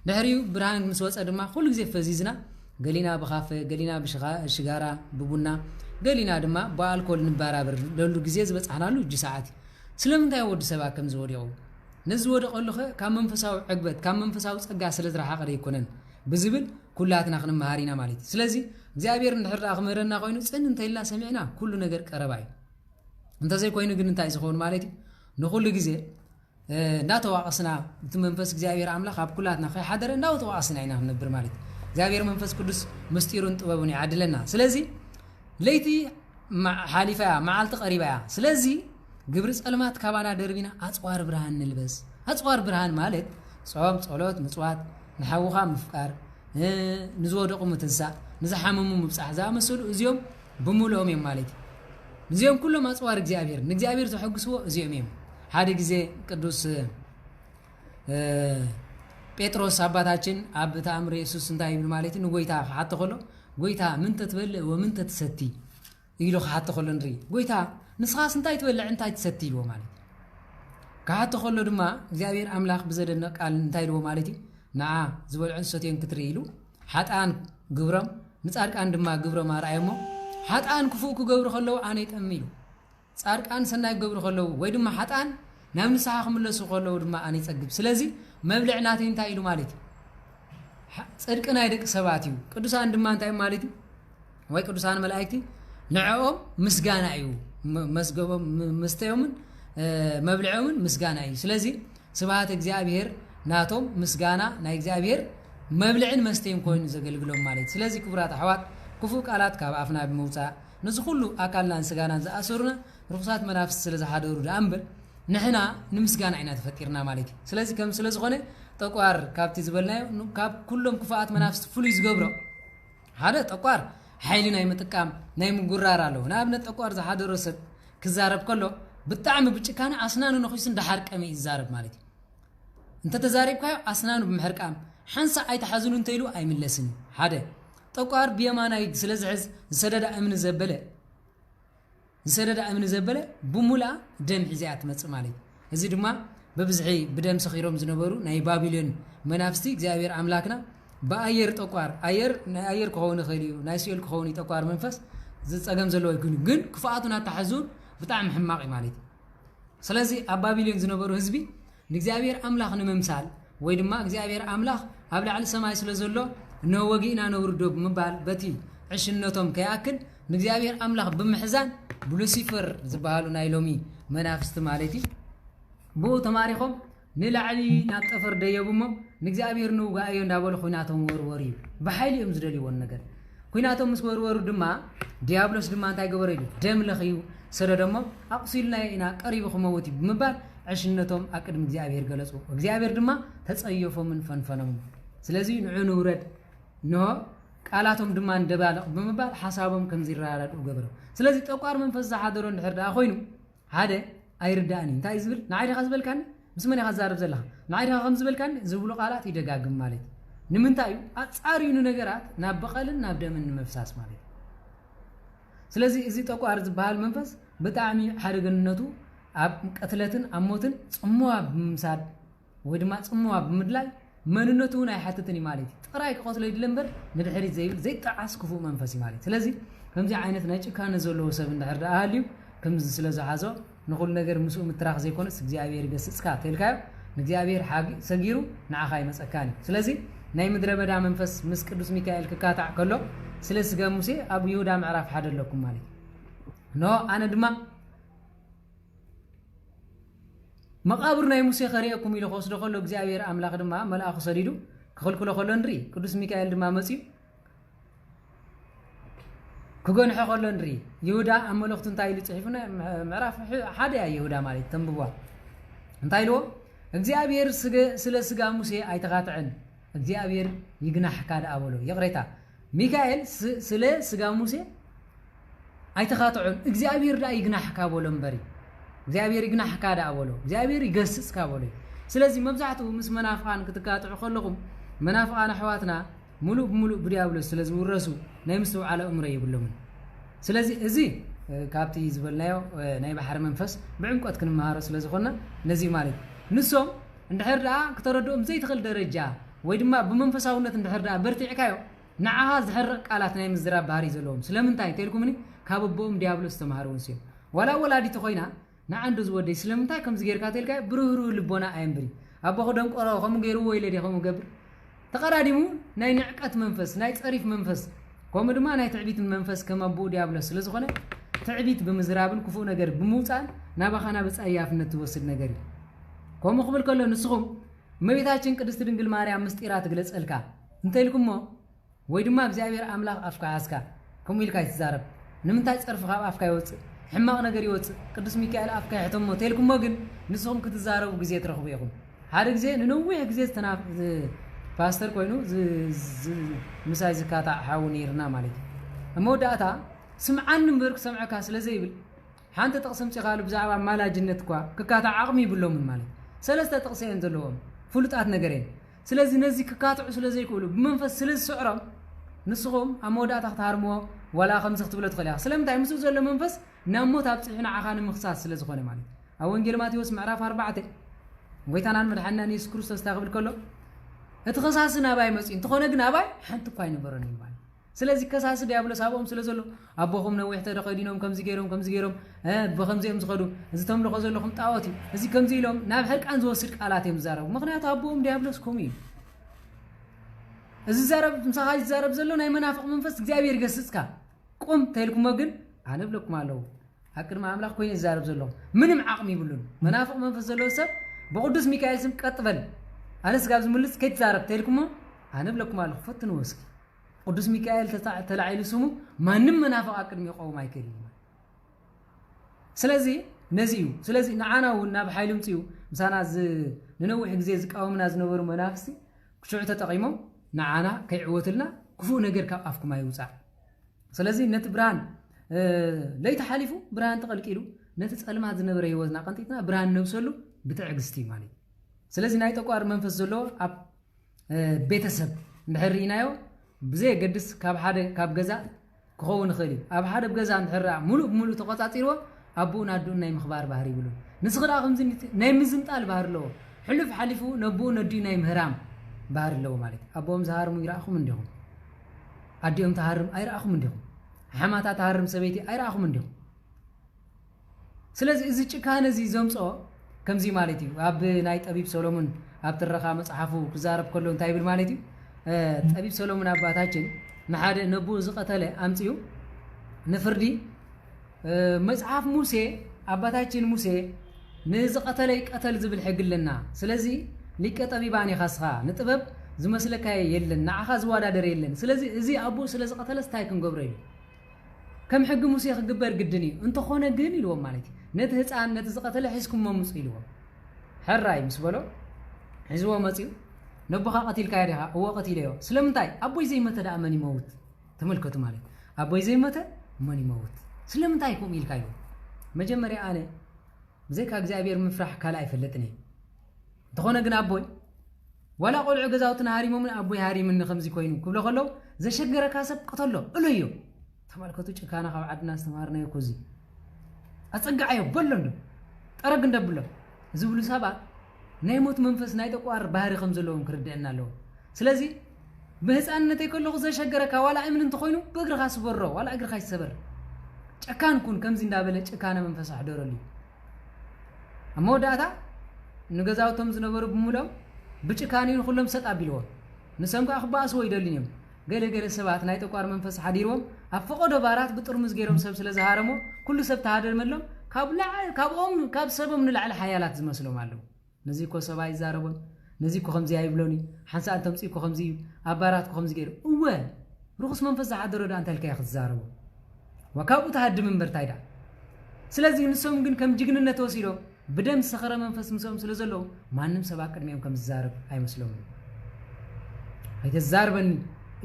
ድሕሪው ብርሃን ምስወፀ ድማ ኩሉ ግዜ ፈዚዝና ገሊና በኻፈ ገሊና በሽጋራ በቡና ገሊና ድማ በአልኮል ንባራበር ለሉ ግዜ ዝበጻናሉ እጅ ሰዓት ስለምንታይ ወድ ሰባ ከም ዝወዲው ነዚ ወደቀልኸ ካብ መንፈሳዊ ዕግበት ካብ መንፈሳዊ ጸጋ ስለዝራሓቀረ ይኮነን بزبل كلاتنا خن مهارينا مالتي سلازي እግዚአብሔር እንድሕር አኽመረና ኮይኑ ጽን እንተይላ ሰሚዕና ኩሉ ነገር ቀረባይ እንተ ዘይ ኮይኑ ግን እንታይ ዝኾን ማለት ንኹሉ ግዜ እንዳተዋቀስና መንፈስ እግዚአብሔር አምላክ ኣብ ኩላትና ከይሓደረ እንዳተዋቀስና ኢና ነብር ማለት እግዚአብሔር መንፈስ ቅዱስ ምስጢሩን ጥበቡን ያድለና ስለዚ ለይቲ ሓሊፋ መዓልቲ ቀሪባ ስለዚ ግብር ጸልማት ካባና ደርቢና አጽዋር ብርሃን ንልበስ አጽዋር ብርሃን ማለት ጾም ጸሎት ምጽዋት نحوخ مفكار نزودق متنسا نزحمم مبصح زامسل ازيوم بمولهم مالتي ازيوم كلهم اصوار እግዚአብሔር ንእግዚአብሔር ተሐግስዎ ازيوم يم ሓደ ጊዜ ቅዱስ ጴጥሮስ አባታችን አብ ተአምር ኢየሱስ እንታይ ይብል ማለት ነው ጎይታ ሓተ ኮሎ ጎይታ ምን ተትበል ወምን ተትሰቲ ይሉ ሓተ ኮሎ እንሪ ጎይታ ንስኻስ እንታይ ትበልዕ እንታይ ትሰቲ ይሉ ማለት ካሓተ ኮሎ ድማ እግዚአብሔር አምላክ በዘደነቅ ቃል እንታይ ይሉ ማለት نعا زول عنصتين كتريلو حتان قبرم نصارقان دما قبرم رايمو حتان كفوكو قبر خلو اني تاميلو صارقان سناي قبر خلو وي دما حتان نام نساخ ملسو خلو دما اني صقب سلازي مبلعناتي انتا يلو مالتي صدقنا يدق سباتيو قدوسان دما انتاي مالتي ወይ ቅዱሳን መላእክቲ ንዕኦም ምስጋና እዩ መስገቦም መስተዮምን መብልዖምን ምስጋና እዩ ስለዚ ስብሐት እግዚአብሔር ናቶም ምስጋና ናይ እግዚአብሔር መብልዕን መስተይም ኮይኑ ዘገልግሎም ማለት ስለዚ ክቡራት አሕዋት ክፉ ቃላት ካብ አፍና ብመውፃእ ነዚ ሁሉ አካልናን ስጋናን ዝኣሰሩና ርኩሳት መናፍስት ስለዝሓደሩ ዳእምበር ንሕና ንምስጋና ኢና ተፈጢርና ማለት ስለዚ ከም ስለዝኾነ ጠቋር ካብቲ ዝበልናዮ ካብ ኩሎም ክፉኣት መናፍስት ፍሉይ ዝገብሮ ሓደ ጠቋር حيل ناي متقام ناي مغرار አለው ናብነት ጠቋር ዝሓደረ ሰብ ክዛረብ ከሎ ብጣዕሚ ብጭካነ አስናኑ ነኺስ እንደሐርቀም ይዛረብ ማለት እንተ ተዛሪብካዮ አስናኑ በመሕርቃም ሓንሳ አይተሐዝኑ እንተይሉ አይምለስን ሓደ ጠቋር ቢየማናይ ስለዝሕዝ ዝሰደዳ እምነ ዘበለ ብሙላ ደም ሒዛት መጽ ማለት እዚ ድማ በብዝሒ ብደም ሰኺሮም ዝነበሩ ናይ ባቢሎን መናፍስቲ እግዚአብሔር አምላክና በአየር ጠቋር አየር ከሆነ ኸሊዩ ናይ ሲል ከሆነ ጠቋር መንፈስ ዝጸገም ዘሎ ይኩን ግን ክፋአቱና ተሐዙን በጣም ሕማቅ ማለት ስለዚህ አባቢሎን ዝነበሩ ህዝቢ እግዚአብሔር አምላክ ንመምሳል ወይ ድማ እግዚአብሔር አምላክ ኣብ ላዕሊ ሰማይ ስለዘሎ ነው ወጊና ነው ወርዶ ምባል በቲ ዕሽነቶም ከያክል እግዚአብሔር አምላክ ብምሕዛን ብሉሲፈር ዝበሃሉ ናይ ሎሚ መናፍስት ማለት ቦ ተማሪኾም ንላዕሊ ናጠፈር ደየብሞ ንእግዚአብሔር ነው ጋዮ እንዳበሉ ኹናቶም ወርወሪ በኃይልም ዝደልይዎን ነገር ኹናቶም ምስ ወርወሩ ድማ ዲያብሎስ ድማ እንታይ ገበረ እዩ ደም ለኺዩ ሰረ ደሞ አቅሲልና ኢና ቀሪቡ ኹመውቲ ብምባል ዕሽነቶም አቅድም እግዚአብሔር ገለጹ እግዚአብሔር ድማ ተጸየፎምን ፈንፈነም ስለዚህ ንዑ ውረድ ነው ቃላቶም ድማ እንደባለቅ ብምባል ሐሳቦም ከም ዝራራዱ ገበረ ስለዚህ ጠቋር መንፈስ ዝሓደሮ እንድሕርዳ ኮይኑ ሓደ አይርዳእኒ እንታይ ዝብል ንዓይዲ ኸዝበልካኒ ምስመን ያዛረብ ዘለኻ ናይዳ ከም ዝብልካን ዝብሉ ቃላት ይደጋግም ማለት ንምንታዩ አጻሪኑ ነገራት ናብ በቀልን ናብ ደምን መፍሳስ ማለት ስለዚህ እዚ ጠቋር ዝበሃል መንፈስ በጣዕሚ ሓደገነቱ ኣብ ቀትለትን አሞትን ጽሙዋ ብምሳድ ወይ ድማ ጽሙዋ ብምድላይ መንነቱ ናይ ሓተትን ማለት ጥራይ ቆትለ ይድለምበር ንድሕሪት ዘይብል ዘይጣዓስ ክፉ መንፈስ ማለት ስለዚህ ከምዚ ዓይነት ናይ ጭካነ ዘለዎ ሰብ እንድሕርዳ አሃልዩ ከምዚ ስለዝሓዞ نقول نجار مسؤول متراخ زي كونس እግዚአብሔር ይገስጽካ ተልካዮ እግዚአብሔር ሓቂ ሰጊሩ ንዓኻይ መጸካኒ ስለዚህ ናይ ምድረ በዳ መንፈስ ምስ ቅዱስ ሚካኤል ክካታዕ ከሎ ስለስጋ ሙሴ ኣብ ይሁዳ ምዕራፍ ሓደለኩም ማለት ኖ ኣነ ድማ መቃብር ናይ ሙሴ ኸሪአኩም ኢሉ ወስዶ ከሎ እግዚአብሔር አምላክ ድማ መልአኹ ሰዲዱ ክኽልክሎ ከሎ እንሪ ቅዱስ ሚካኤል ድማ መጽዩ كجون حقولن ري يهودا أملوخت انتايلو صحيفنا معرف حدا يا يهودا مالي تنبوا انتايلو እግዚአብሔር ስለ ስጋ ሙሴ አይተጋጥዕን እግዚአብሔር ይግናህ ካዳ አበሎ ይቅሬታ ሚካኤል ስለ ስጋ ሙሴ አይተጋጥዑን እግዚአብሔር ዳ ይግናህ ካበሎም በሪ እግዚአብሔር ይግናህ ካዳ አበሎ እግዚአብሔር ይገስጽ ካበሎ ስለዚህ መብዛዕቱ ምስ መናፍቃን ክትጋጥዑ ከለኩም መናፍቃን አሕዋትና ሙሉ ሙሉ ብዲያብሎስ ስለዚህ ወረሱ ናይ ምስተው ዓለ ኡምረ ይብሎም ስለዚህ እዚ ካብቲ ዝበልናዮ ናይ ባሕር መንፈስ ብዕምቆት ክንማሃሮ ስለዝኾነ ነዚ ማለት ንሶም እንድሕር ዳ ከተረድኦም ዘይትኽእል ደረጃ ወይ ድማ ብመንፈሳውነት እንድሕር ዳ በርቲዕካዮ ንዓኻ ዝሕርቕ ቃላት ናይ ምዝራብ ባህሪ ዘለዎም ስለምንታይ ተልኩምኒ ካብ ቦኦም ዲያብሎስ ተማሃሩን ሲዮ ወላ ወላዲት ኮይና ንዓንዱ ዝወደይ ስለምንታይ ከም ዝጌርካ ተልካዮ ብሩህሩ ልቦና አይምብሪ አቦ ኸደም ቆሮ ከም ገይሩ ወይ ለዲ ከም ገብር ተቀራዲሙ ናይ ንዕቀት መንፈስ ናይ ጸሪፍ መንፈስ ኮም ድማ ናይ ትዕቢት መንፈስ ከመቦ ዲያብሎስ ስለዝኾነ ትዕቢት በመዝራብን ክፉ ነገር በመውጻን ናባኻና በጻያፍነት ወስድ ነገር ኮም ኸብል ከሎ ንስኹም መቤታችን ቅድስት ድንግል ማርያም ምስጢራት ግለጽልካ እንተልኩሞ ወይ ድማ እግዚአብሔር አምላክ አፍካ አስካ ኮም ኢልካ ይዛረብ ንምንታይ ጸርፍ ካብ አፍካ ይወጽ ሕማቅ ነገር ይወጽ ቅዱስ ሚካኤል አፍካ ይሕተሞ ተልኩሞ ግን ንስኹም ክትዛረቡ ግዜ ትረኽቡ ይኹም ሓደ ግዜ ንነዊሕ ግዜ ተናፍ ፓስተር ኮይኑ ምሳይ ዝካታ ሓውን ይርና ማለት እሞዳታ ስምዓን ምብርክ ሰምዓካ ስለዘይብል ሓንተ ተቅሰም ጭኻሉ ብዛዕባ ማላጅነት ኳ ክካታ ዓቅሚ ይብሎም ማለት ሰለስተ ተቅሰየን ዘለዎም ፍሉጣት ነገረን ስለዚህ ነዚ ክካትዑ ስለዘይክብሉ ብመንፈስ ስለዝስዕሮም ንስኹም ኣሞዳታ ክታርሞ ወላ ከምዚ ክትብሎ ትኽእልያ ስለምንታይ ምስኡ ዘሎ መንፈስ ናሞት ኣብፅሑና ዓኻን ምኽሳስ ስለዝኾነ ማለት ኣብ ወንጌል ማቴዎስ ምዕራፍ 4 ጎይታናን መድሓኒና ኢየሱስ ክርስቶስ ታኽብል ከሎ እትኸሳስና ባይ መጽ እንትኾነ ግን አባይ ሓንቲ እኳ ይነበረን ይባል ስለዚህ ከሳስ ዲያብሎስ አቦም ስለዘሎ አቦኹም ነው ወሕተ ደኸዲኖም ከምዚ ገይሮም በከምዚኦም ዝኸዱ እዚ ተምልኾ ዘለኹም ጣዖት እዚ ከምዚ ኢሎም ናብ ሕርቃን ዝወስድ ቃላት እዮም ዝዛረቡ ምክንያቱ አቦም ዲያብሎስ ኮም እዩ እዚ زارب مسخاج زارب زلو ناي منافق منفس እግዚአብሔር ገስጽካ ቆም ተልኩም ግን አነብለኩም አለው አቅድማ አምላክ ኮይን زارب زلو ምንም አቅም ይብሉን منافق መንፈስ ዘሎ ሰብ በቅዱስ ሚካኤል ስም ቀጥበል አነስ ጋብዝ ምልስ ከት زارب ተልኩም አነብለኩም አለው ፈትኑ ወስኪ ቅዱስ ሚካኤል ተላዕሉ ስሙ ማንም منافق አቅድም ይቆም አይከልም ስለዚህ ነዚዩ ስለዚህ ንዓናውና በኃይሉም ጽዩ ምሳና ንነውሕ ግዜ ዝቃወምና ዝነበሩ መናፍስቲ ክሽዑ ተጠቂሞም ንዓና ከይዕወትልና ክፉ ነገር ካብ አፍኩም አይውፃ ስለዚህ ነት ብርሃን ለይተ ሓሊፉ ብርሃን ተቀልቂሉ ነት ጸልማት ዝነበረ ህይወትና ቀንጢትና ብርሃን ነብሰሉ ብትዕግስቲ ማለት ስለዚህ ናይ ተቋር መንፈስ ዘሎ ኣብ ቤተሰብ እንድሕሪናዮ ብዘይ ገድስ ካብ ሓደ ካብ ገዛ ክኸውን ኸሊ ኣብ ሓደ ገዛ እንድሕራ ሙሉ ተቆጻጺርዎ አቡና አዱና ናይ ምኽባር ባህሪ ይብሉ ንስኽዳ ከምዚ ናይ ምዝምጣል ባህር ለው ሕልፍ ሓሊፉ ነቡ ነዲ ናይ ምህራም ባህር ለው ማለት አቦም ዘሃርሙ ይራኹም እንዲሁም አዲኦም ተሃርም አይራኹም እንዲሁም ሓማታ ተሃርም ሰበይቲ አይራኹም እንዲሁም ስለዚህ እዚ ጭካነ እዚ ዘምጾ ከምዚ ማለት እዩ አብ ናይ ጠቢብ ሰሎሞን አብ ተረኻ መጽሐፉ ክዛረብ ከሎ እንታይ ይብል ማለት እዩ ጠቢብ ሰሎሞን አባታችን ንሓደ ነቡ ዝቀተለ አምጽዩ ንፍርዲ መጽሐፍ ሙሴ አባታችን ሙሴ ንዝቀተለ ይቀተል ዝብል ሕግልና ስለዚህ ሊቀጠቢባን ይኻስኻ ንጥበብ ዝመስለካ የለን ንዓኻ ዝዋዳደር የለን ስለዚህ እዚ አቡ ስለዝቀተለ ስታይ ክንገብሮ እዩ ከም ሕግ ሙሴ ክግበር ግድን እዩ እንተኾነ ግን ኢልዎም ማለት ነቲ ህፃን ነቲ ዝቀተለ ሒዝኩም መምጽ ኢልዎም ሕራይ ምስ በሎ ሒዝዎ መጽዩ ነቦኻ ቀቲልካ ዲኻ እዎ ቀቲለዮ ስለምንታይ አቦይ ዘይመተ ዳ መን ይመውት ተመልከቱ ማለት አቦይ ዘይመተ መን ይመውት ስለምንታይ ኩም ኢልካዮ መጀመሪያ አነ ብዘይካ እግዚአብሔር ምፍራህ ካላ አይፈለጥኒ ተኾነ ግን አቦይ ወላ ቆልዑ ገዛውትና ሃሪሞም አቦይ ሃሪምን ከምዚ ኮይኑ ክብሎ ከለው ዘሸገረካ ሰብ ቀተሎ እለዮ ተመልከቱ ጭካና ካብ ዓድና ዝተማርናዮ ኮዚ አጸጋዓዮ በሎንዶ ጠረግ እንደብሎ ዝብሉ ሰባት ናይ ሞት መንፈስ ናይ ተቋር ባህሪ ከም ዘለዎም ክርድአና ኣለዎ ስለዚህ በህፃንነት ይከለኹ ዘሸገረካ ዋላ እምን እንተኮይኑ በእግርኻ ስበሮ ዋላ እግርኻ ይሰበር ጨካን ኩን ከምዚ እንዳበለ ጭካነ መንፈስ አሕደረሉ አሞዳታ ንገዛውቶም ዝነበሩ ብሙሎም ብጭካኒን ሁሉም ሰጣ ቢልዎ ንሰምካ አኽባስ ወይ ደልኝም ገለገለ ሰባት ናይ ተቋር መንፈስ ሓዲሮም አፈቆዶ ባራት ብጥርሙዝ ገይሮም ሰብ ስለዝሃረሞ ኩሉ ሰብ ተሃደር መሎም ካብኦም ካብ ሰቦም ንላዕሊ ሓያላት ዝመስሎም ኣለው ነዚ ኮ ሰባይ ዛረቦን ነዚ ኮ ከምዚ አይብሎኒ ሓንሳ አንተም ጽይ ኮ ከምዚ አባራት ኮ ከምዚ ገይሩ እወ ሩኽስ መንፈስ ዝሓደረ ዳ አንተ ልከያ ክትዛረቡ ወካቡ ተሃድም እንበርታይዳ ስለዚህ ንሶም ግን ከም ጅግንነት ወሲዶ በደም ሰኸረ መንፈስ ምሰም ስለዘለው ማንም ሰባ ቅድሚያም ከም ዝዛረብ አይመስሎም አይተዛርበን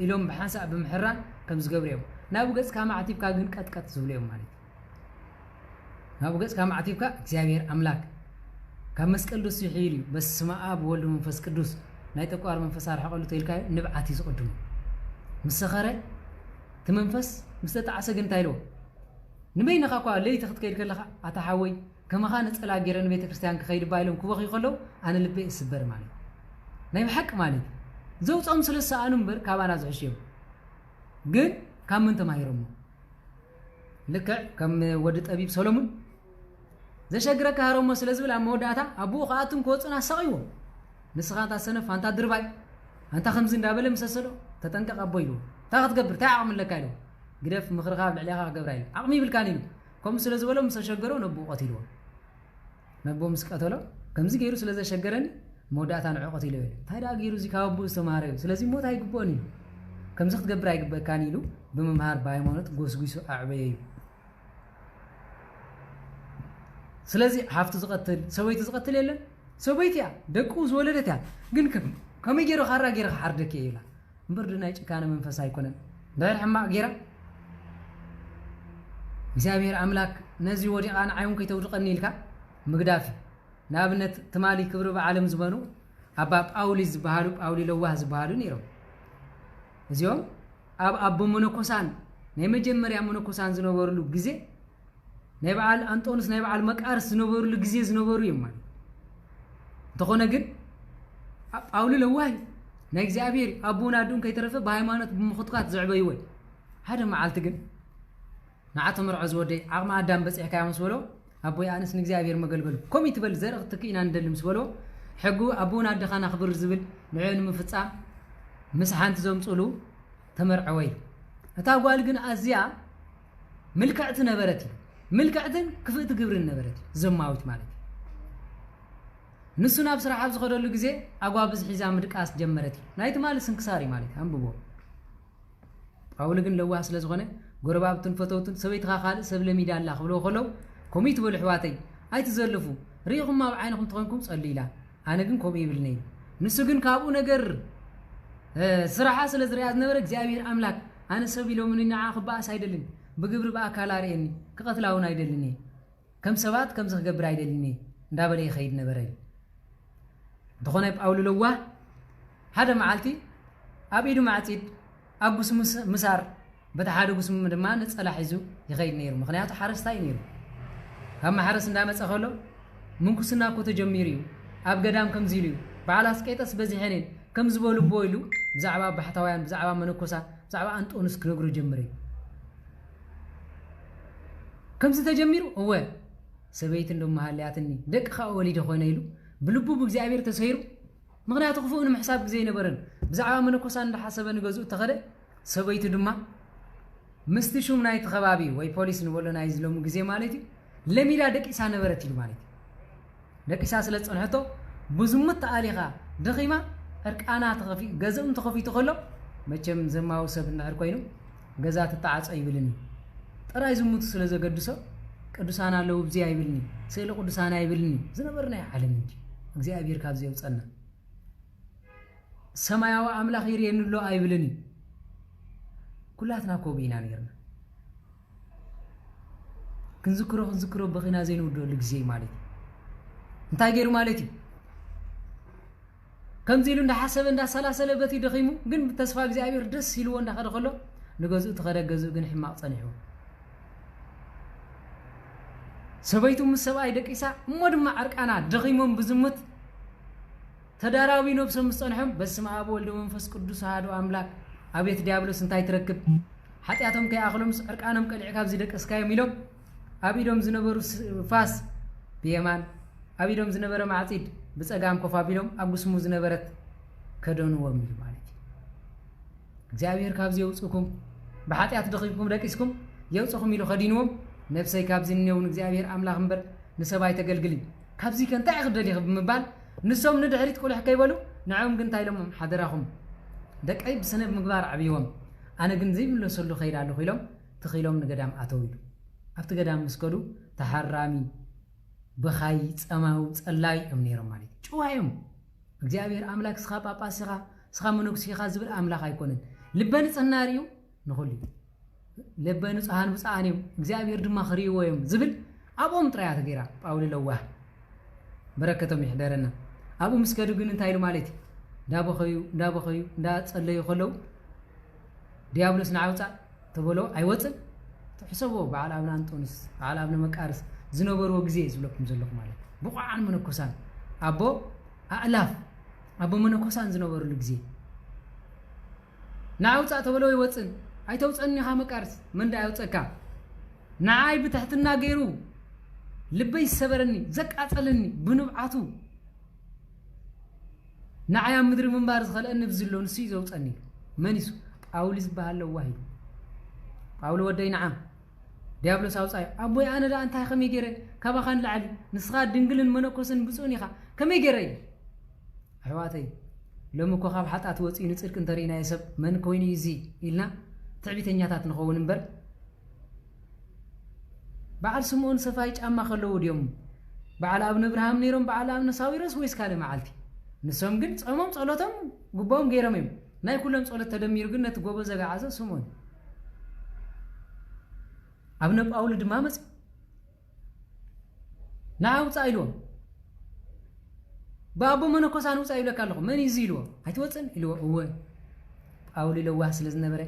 ኢሎም በሐንሳ በመሕራን ከም ዝገብርዮም ናቡ ገጽ ካማዕቲብካ ግን ቀጥቀጥ ዝብልዮም ማለት ናቡ ገጽ ካማዕቲብካ እግዚአብሔር አምላክ ካብ መስቀል ደስ ይሕይል በስመ አብ ወልድ መንፈስ ቅዱስ ናይ ተቋር መንፈስ አርሐቀሉ ተልካይ ንብዓት ይዝቅድሙ ምስኸረ ተመንፈስ ምስተጣዓሰ ግን ታይሎ ንበይነኻ ኳ ለይቲ ክትከይድ ከለኻ አታሐወይ ከመኻ ነጸላ ገረን ቤተ ክርስቲያን ክኸይድ ባይሎም ክበኺ ከለው አነ ልቤ ይስበር ማለት ናይ በሐቅ ማለት ዘውጾም ስለሰአኑ እምበር ካባና ዝሕሽዮም ግን ካብ ምን ተማሂሮም ልክዕ ከም ወዲ ጠቢብ ሰሎሞን ዘሸግረካ ሃሮሞ ስለዝብል ኣብ መወዳእታ አቡኡ ከኣቱም ክወፅና ሰቂዎ ንስኻ እንታ ሰነፍ አንታ ድርባይ አንታ ከምዚ እንዳበለ መሰሰሎ ተጠንቀቕ ኣቦ ኢሉ እንታ ክትገብር እንታይ ዓቕሚ ኣለካ ኢሉ ግደፍ ምኽርኻ ብልዕሊኻ ክገብራ ኢሉ ዓቕሚ ይብልካን ኢሉ ከምኡ ስለዝበሎ ምስ ተሸገሮ ነብኡ ቀቲልዎ ነብኡ ምስ ቀተሎ ከምዚ ገይሩ ስለዘሸገረኒ መወዳእታ ንዑ ቀቲሎ ኢሉ እንታይ ዳ ገይሩ እዚ ካብ ኣቡኡ ዝተምሃረ እዩ ስለዚ ሞት ኣይግብኦን ኢሉ ከምዚ ክትገብር ኣይግበእካን ኢሉ ብምምሃር ብሃይማኖት ጎስጒሱ ኣዕበየ እዩ ስለዚህ ሓፍቱ ዝቀትል ሰበይቲ ዝቀትል የለን ሰበይቲ እያ ደቁ ዝወለደት እያ ግን ከመይ ገይሩ ካራ ገይረ ሓርደክ እየ ኢላ እምበር ናይ ጭካነ መንፈስ ኣይኮነን ድሕሪ ሕማቅ ገይራ እግዚአብሔር አምላክ ነዚ ወዲቓ ንዓይውን ከይተውድቐኒ ኢልካ ምግዳፍ ንኣብነት ትማሊ ክብሪ ብዓለም ዝበኑ ኣባ ጳውሊ ዝበሃሉ ጳውሊ ለዋህ ዝበሃሉ ነይሮም እዚኦም ኣብ ኣቦ መነኮሳን ናይ መጀመርያ መነኮሳን ዝነበሩሉ ግዜ ናይ በዓል አንጦንስ ናይ በዓል መቃርስ ዝነበሩሉ ግዜ ዝነበሩ እዮም ማለት እንተኾነ ግን ጳውሊ ለዋህ ናይ እግዚአብሔር ኣቦና ዱን ከይተረፈ ብሃይማኖት ብምኽትካት ዝዕበዩ ወይ ሓደ መዓልቲ ግን ንዓቶ መርዖ ዝወደይ ዓቕሚ ኣዳም በፂሕካ ምስ በሎ ኣቦይ ኣነስ ንእግዚአብሔር መገልገሉ ከምይ ትበል ዘርኢ ክትክኢና እንደሊ ምስ በሎ ሕጉ ኣቦና ኣደኻ ናኽብር ዝብል ንዕኡ ንምፍፃም مس حانت زمصلو تمرعوي اتا قال جن ازيا ملكعت نبرتي ملكعتن كفت قبر نبرتي زماوت مالتي نسونا بصراحه بزخدلو غزي اغوابز حزام مدقاس جمرتي نايت مال سنكساري مالتي انببو اول ግን ለዋህ ስለዝኾነ ጎረባብትን ፈተውትን ሰበይትኻ ካልእ ሰብ ለሚዳ አላ ክብሎ ኸለው ኮሚት በል ሕዋተይ ኣይትዘልፉ ሪኹም ኣብ ዓይንኩም ትኾንኩም ጸልይላ ኣነ ግን ኮም ይብልኒ ንሱ ግን ካብኡ ነገር ስራሓ ስለ ዝርያ ዝነበረ እግዚአብሔር አምላክ ኣነ ሰብ ኢሎም ንዓዓ ክባኣስ አይደልን ብግብር በአካል አርየኒ ክቀትላውን አይደልኒ ከም ሰባት ከም ዝገብር አይደልኒ እንዳበለ ይኸይድ ነበረ دخونه باول لوا هذا معلتي ابيدو معتيد اغوس مسار بتحاد غوس مدما نصلا حيزو يخيد نيرو مخنيات حرسታይ نيرو هم حرس እንዳመጸ ኸሎ ምንኩስና ኮ ተጀሚሪው ኣብ ገዳም ከም ዚልዩ ባላስ ቀይተስ በዚህ ሄኔን ከም ዝበሉ ቦይሉ ብዛዕባ ባሕታውያን ብዛዕባ መነኮሳ ብዛዕባ አንጦንስ ክነግሩ ጀምሪ ከም ዝተጀሚሩ እወ ሰበይት እንደማሃልያትኒ ደቅኻ ወሊደ ኾነ ኢሉ بلبو بእግዚአብሔር ተሰይሩ ምክንያቱ ክፉን ምሕሳብ ግዜ ነበረን ብዛዕባ መነኮሳ እንደሐሰበ ንገዙ ተኸደ ሰበይቱ ድማ ምስትሹም ናይ ተኸባቢ ወይ ፖሊስ ንበሎ ናይ ዝሎም ግዜ ማለት ለሚዳ ደቂሳ ነበረት ይሉ ማለት ደቂሳ ስለ ጸንሕቶ ብዙምት ተአሊኻ ደኺማ እርቃና ተኸፊ ገዘም ተኸፊቱ ኸሎ መቸም ዘማው ሰብ እንዳር ኮይኑ ገዛ ተጣዓጸ ይብልኒ ጥራይ ዝሙት ስለ ዘገድሶ ቅዱሳን አለው ብዚ አይብልኒ ስለ ቅዱሳን አይብልኒ ዝነበርና ዓለም እንጂ እግዚአብሔር ካብዚ ይውጸና ሰማያዊ አምላኽ ይርየንሎ አይብልኒ ኩላትና ኮቢና ነርና ክንዝክሮ በኺና ዘይንውዶ ለግዜ ማለት እንታይ ገይሩ ማለት ከምዚሉ እንደሐሰበ እንዳሰላሰለበት ይደኺሙ ግን ተስፋ እግዚአብሔር ደስ ይልዎ እንዳኸደ ኸሎ ንገዙ ተኸደገዙ ግን ሕማቅ ጸኒሑ ሰበይቱ ምሰባይ ደቂሳ ሞድማ አርቃና ደኺሞም ብዝሙት ተዳራዊ ነብሰም ጸንሐም በስመ አብ ወልድ መንፈስ ቅዱስ አሐዱ አምላክ አቤት ዲያብሎስ እንታይ ትረክብ ኃጢያቶም ከያኽሎም አርቃኖም ቀልዕ ካብ ዝደቀስካዮም ኢሎም አቢዶም ዝነበሩ ፋስ በየማን አቢዶም ዝነበረ ማዕጺድ በጸጋም ኮፋቢሎም አጉስሙ ዝነበረት ከደኑዎም ይል ማለት እግዚአብሔር ካብዚ ይውጽኩም በኃጢያት ደኺኩም ደቂስኩም ይውጽኩም ይሉ ኸዲንዎም ነፍሰይ ካብዚ ነውን እግዚአብሔር አምላክ እንበር ንሰባይ ተገልግሊ ካብዚ ከንታይ ይኽደል ይኽብ ምባል ንሶም ንድሕሪት ቁልሕ ከይበሉ ንዓም ግን ታይሎም ሓደራኹም ደቀይ ብሰነብ ምግባር ዓብይዎም ኣነ ግን ዘይምለሰሉ ኸይዳለሁ ኢሎም ተኺሎም ንገዳም ኣተው ኢሉ ኣብቲ ገዳም መስከዱ ተሓራሚ በኻይ ጸማው ጸላይ ነይሮም ማለት ጭዋዮም እግዚአብሔር አምላክ ስኻ ጳጳስ ስኻ መነኩስ ኢኻ ዝብል አምላክ ኣይኮነን ልበን ጸናሪዩ ንኹሉ لبن صحان بصانيم እግዚአብሔር ድማ خريويم ዝብል አቦም ጥራያት ገይራ ጳውሊ ለዋህ በረከቶም ይሕደረና አቡ መስከዱ ግን እንታይ ኢሉ ማለት ዳበኸዩ እንዳጸለዩ ኸለው ዲያብሎስ ናውጻ ተበሎ አይወጽን ተሕሰቦ በዓል አብና አንጦንስ በዓል አብና መቃርስ ዝነበሩ ግዜ ዝብለኩም ዘለኹ ማለት ብቋዓን መነኮሳን አቦ አእላፍ አቦ መነኮሳን ዝነበሩ ግዜ ናውጻ ተበሎ ይወጽን አይተውጸኒ ኻመቃርስ ምን ዳይውጸካ ናአይ በተህትና ገይሩ ልበይ ሰበረኒ ዘቃጸለኒ ብንብዓቱ ናአያ ምድሪ መንባር ዝኸለኒ ብዝሎ ንሱ ይዘውጸኒ መንሱ ጳውሊ ዝባሃል ለዋሂ ጳውሊ ወደይ ነዓም ዲያብሎስ አውጻይ አቦይ አነ ዳ እንታይ ከመይ ገይረ ካባኻን ላዕሊ ንስኻ ድንግልን መነኮስን ብጹን ኢኻ ከመይ ገይረ ኣሕዋተይ ሎሚ ኮ ካብ ሓጣት ወፂኡ ንጽድቅ እንተሪእና የሰብ መን ኮይኑ ይዚ ኢልና تعبيتنياتات نخون نبر بعد سمون سفاي ጫማ خلو وديوم بعد ابن ابراهيم نيرم بعد ابن ساويرس ويس كاله معلتي نسوم ግን ጾሞም ጸሎቶም ጉባውም ገይረም ናይ ኩሎም ጸሎት ተደሚሩ ግን ነት ጎበ ዘጋዓዘ ስሙን አብነ ጳውል ድማ መጽ ናው ጻይሎ ባቡ መነኮሳን ጻይሎ ካለሁ ምን ይዝይሎ አይተወጽን ይሎ ወ ጳውል ለዋህ ስለዝነበረ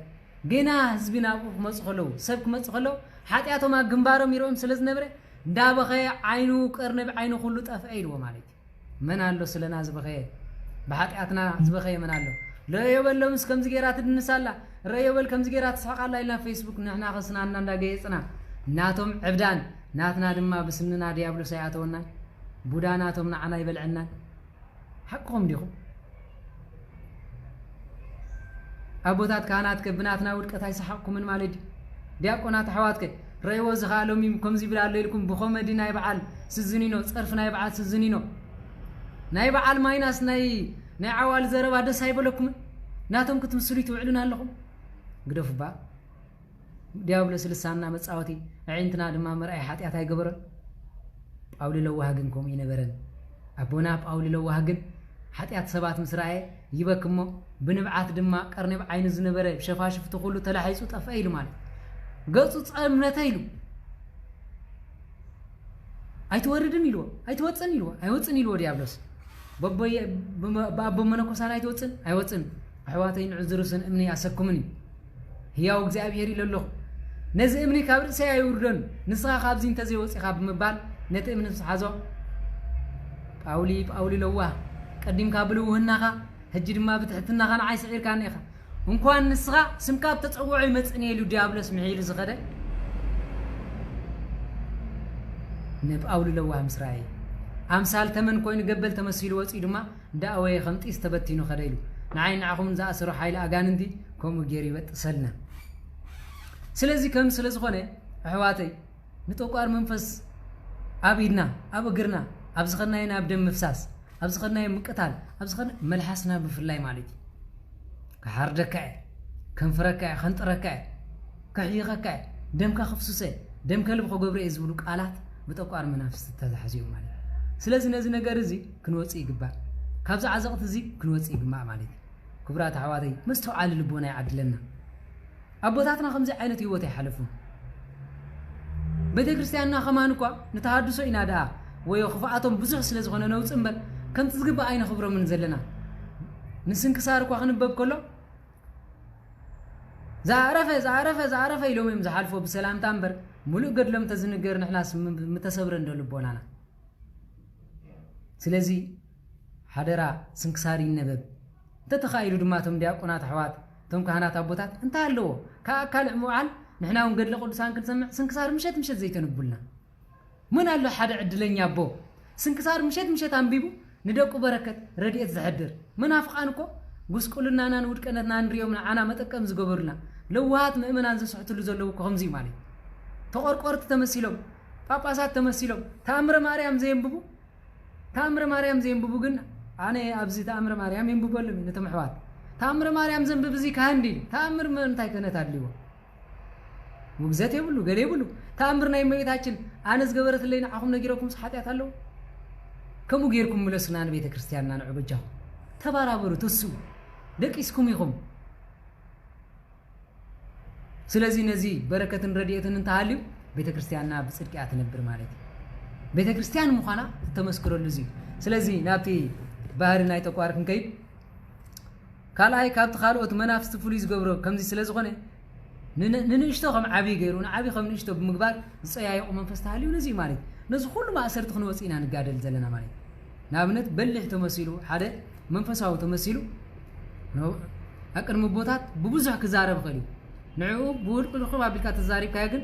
ገና ህዝብና መጽኸለው ሰብክ መጽኸለው ኃጢያቶም ግንባሮም ይሮም ስለዝነበረ እንዳበኸ አይኑ ቀርነብ አይኑ ሁሉ ጠፍአይልዎ ማለት ምን አለ ስለና ዝበኸ በኃጢያትና ዝበኸ ምን አለ ለየበለም እስከም ዝገራት ድንሳላ ረየበል ከም ዝገራት ተሳቃላ ኢልና ፌስቡክ ንሕና ኸስናና እንዳገየጽና ናቶም ዕብዳን ናትና ድማ በስምና ዲያብሎስ ያተውና ቡዳናቶም ናዓና ይበልዕና ሐቆም ዲኹም ናውጻ ተበሎ ይወጽን አይተውጸኒ ይሎ ወ ጳውሊ ለዋህ ስለዝነበረ ገና ህዝብና መጽኸለው ሰብክ መጽኸለው ኃጢያቶም ግንባሮም ይሮም ስለዝነበረ እንዳበኸ አይኑ ቀርነብ አይኑ ሁሉ ጠፍአይልዎ ማለት ምን አለ ስለና ዝበኸ በኃጢያትና ዝበኸ ምን አለ ለየበለም እስከም ዝገራት ድንሳላ ረየበል ከም ዝገራት ተሳቃላ ኢልና ፌስቡክ ንሕና ኸስናና እንዳገየጽና ናቶም ዕብዳን ናትና ድማ በስምና ዲያብሎስ ያተውና ቡዳናቶም ናዓና ይበልዕና أبوتات كانت كبناتنا ودكتاي سحقكم من مالدي دياقونات حواتك رأيوا زخالهم يمكم زبلا لكم بخمدي ناي بعال سزنينو صرف ناي بعال سزنينو ناي بعال مايناس ناي عوال زربا دس هيبلكم ناتهم كتمسلوا توعلنا لكم قدف با ديابلس لساننا مصاوتي عينتنا دما مرأي حاتيات هيغبر باولي لوهاغنكم ينبرن أبونا باولي لوهاغن حاتيات سبات مسرائي يبكمو بنبعات دما قرنب عين زنبره شفاشف تقولوا تلاحيصو طفايل مال قصو صامنتايلو ايتوردن يلو ايتوصن يلو ايوصن يلو ديابلس بابو منكوسان ايتوصن ايوصن احواتين عذرسن امني اسكمني هياو እግዚአብሔር ይለለኹ ነዚ እምኒ ካብ ርእሰ አይውርደን ንስኻ ካብዚ እንተዘ ወፂኻ ብምባል ነቲ እምኒ ሓዞ ጳውሊ ለዋ ቀዲምካ ብልውህናኻ ሕጂ ድማ ብትሕትናኻ ንዓይ ስዒርካ ነኻ እንኳን ንስኻ ስምካ ተጸውዖ ይመጽን የሉ ዲያብሎስ ምሒሉ ዝኸደ ነጳውሊ ለዋ ምስራይ አምሳል ተመን ኮይኑ ገበል ተመሲሉ ወፂ ድማ ዳአወይ ኸምጢስ ተበቲኑ ኸደይሉ ንዓይ ንዓኹም ዝኣስሩ ሓይሊ ኣጋንንቲ ከምኡ ጌር ይበጥሰልና ስለዚህ ከም ስለዝኾነ ኣሕዋተይ ንጠቋር መንፈስ ኣብኢድና ኣብ እግርና ኣብ ዝኸናይ ናብ ደም ምፍሳስ ኣብ ዝኸናይ ምቅታል ኣብ ዝኸና መልሓስና ብፍላይ ማለት كحردك كم فرك خنطرك كحيقك دمك خفصوسه دمك لبخ غبر يزبلوك آلات بتقوار منافس تتحزيو مالي سلازي نزي نغير زي كنوصي يغبا كابز عزقت زي كنوصي يغما مالي كبرات حواتي مستوعال لبونا يعدلنا ابوتاتنا خمسه عينت هيوت يحلفون بيت كريستياننا خمانكو نتحدثو ينادا ويخفاتهم بزح سلازغونه نو صمبل كم تزغبا عين خبرو من زلنا نسنكسار كو خنبب كله زعرفه يلوم يمزحالفو بسلام تامبر ملو قدلم تزنجر نحنا متسبر اندل بونانا سلازي حدرا سنكسار ينبب تتخيلوا دماتهم دياقونات حوات تم كهنات ابوتات انت هلو كاكل عموعل نحنا ونقدل قدسان كنسمع سنكسار مشت زي تنبلنا من قال له حدا عدلني ابو سنكسار مشت انبيبو ندقو بركت رديت زحدر منافقانكو غسقلنا انا ودقنتنا نريوم انا متقم زغبرنا لوات مؤمنان زسحتلو زلو كومزي مالي تقرقرت تمثيلو ጳጳሳት ተመሲለው ታምረ ማርያም ዘንብቡ ግን አኔ አብዚ ታምረ ማርያም ይንብበልም ነተምሕዋት ታምረ ማርያም ዘንብብ ዚ ካንዲ ታምር ምን ታይከነት አልይዎ ወግዘት ይብሉ ገሌ ይብሉ ታምር ናይ መይታችን አነስ ገበረት ለይና አሁን ነጊረኩም ሐጢያት አለው ከሙ ጌርኩም ምለስናን ቤተ ክርስቲያንና ንዑበጃው ተባራበሩ ተሱ ደቂስኩም ይኹም ስለዚህ ነዚ በረከትን ረድኤትን እንታሃልዩ ቤተ ክርስቲያንና በጽድቅ ያተነብር ማለት ቤተ ክርስቲያን ሙኻና ተመስክሮሉ ዚ ስለዚህ ናብቲ ባህርና ይተቋርክን ከይ ካልአይ ካብ ተኻልኦት መናፍስት ፍሉይ ዝገብሮ ከምዚ ስለዝኾነ ንንሽቶ ከም ዓቢ ገይሩ ንዓቢ ከም ንሽቶ ብምግባር ዝፀያየቁ መንፈስ ተሃልዩ ነዚ ማለት ነዚ ሁሉ ማእሰርቲ ክንወፂና ንጋደል ዘለና ማለት ናብነት በልሕ ተመሲሉ ሓደ መንፈሳዊ ተመሲሉ አቅድም ቦታት በብዙሕ ክዛረብ ኸሊ ንዑ ብውልቅ ልኹብ አብልካ ተዛሪብካ ግን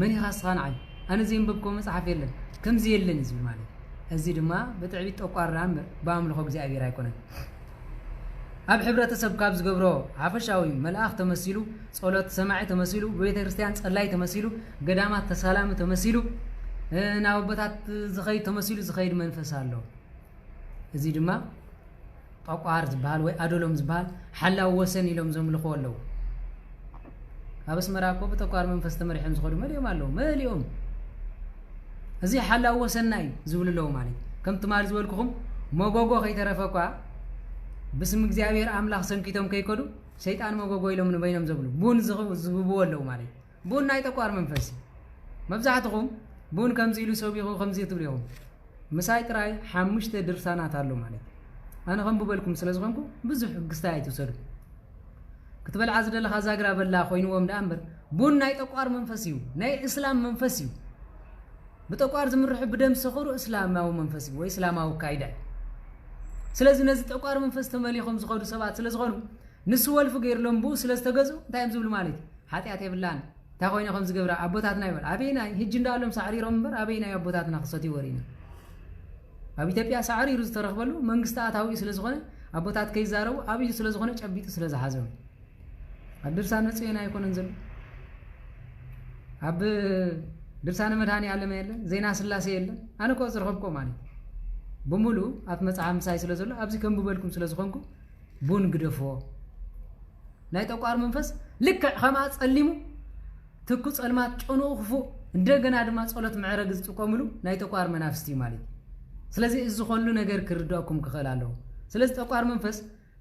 من يخصان عين أنا زين بكم مصحف يلن كم زي يلن زي مالي أزيد ما بتعبيد أقار رام بعمل خوك زي أبي رايكونه أب حبرة سب كابز جبرو عفشاوي ملأخ تمثيله صلاة سماعي تمثيله بيت كريستيان صلاة تمثيله قدامات تسالم تمثيله ناوبتات زخي تمثيله زخي منفس الله أزيد ما أقار زبال وأدولهم زبال حلا وسن يلهم زمل خولو أبس مراكو بتقار من فستمر حمز خلو مليوم الله مليوم زي حلا وسناي زول الله مالي كم تمار زولكم موغوغو خي ترفقوا بسم እግዚአብሔር አምላክ ሰንኪቶም ከይከዱ ሰይጣን موغوغو ይሎም ነው በይነም ዘብሉ ቡን ዝብቡ ወለው ማለት ቡን ናይ ተቋር መንፈስ መብዛሕትኩም ቡን ከም ዝኢሉ ሰው ቢኹ ከም ዝትብልዩ ምሳይ ጥራይ 5 ድርሳናት አለው ማለት አነ ከም ብበልኩም ስለዝኾንኩ ብዙሕ ግስታይ ትወሰዱ كتبل عزد الله خزاجر بالله خوينوهم دأمبر بون ناي تقوار منفسيو ناي إسلام منفسيو بتقوار زمرح بدم سخور إسلام أو منفسيو وإسلام أو كايدة سلازم نزت تقوار منفس تمليهم زخور سبات سلازخونو نسوال فقير لمبو سلاز تجزو تايم زبل مالك حتى بلان تاخوينا خمس جبرة أبوتاتنا يبل أبينا هجين دالهم سعري رمبر أبينا أبوتاتنا خصتي ورينا أبي تبيع سعري روز ترخبلو منقستات هاوي سلازخونه أبوتات كيزارو أبي سلازخونه أبي سلاز حازم الدرسان نصينا يكون انزل اب درسان مدهاني عالم يله زينا سلاسي يله انا كو زرخبكم مالي بمولو ات مصعام ساي سلازلو ابزي كم ببلكم سلازخونكم بون غدفو ناي تقوار منفس لك خما تصليمو تكو صلمات ጭኖ خفو እንደገና ድማ ጸሎት ማዕረግ ዝጥቀምሉ ናይ ተቋር መናፍስቲ ማለት ስለዚህ እዚ ሁሉ ነገር ክርዳኩም ክኸላለሁ ስለዚህ ተቋር መንፈስ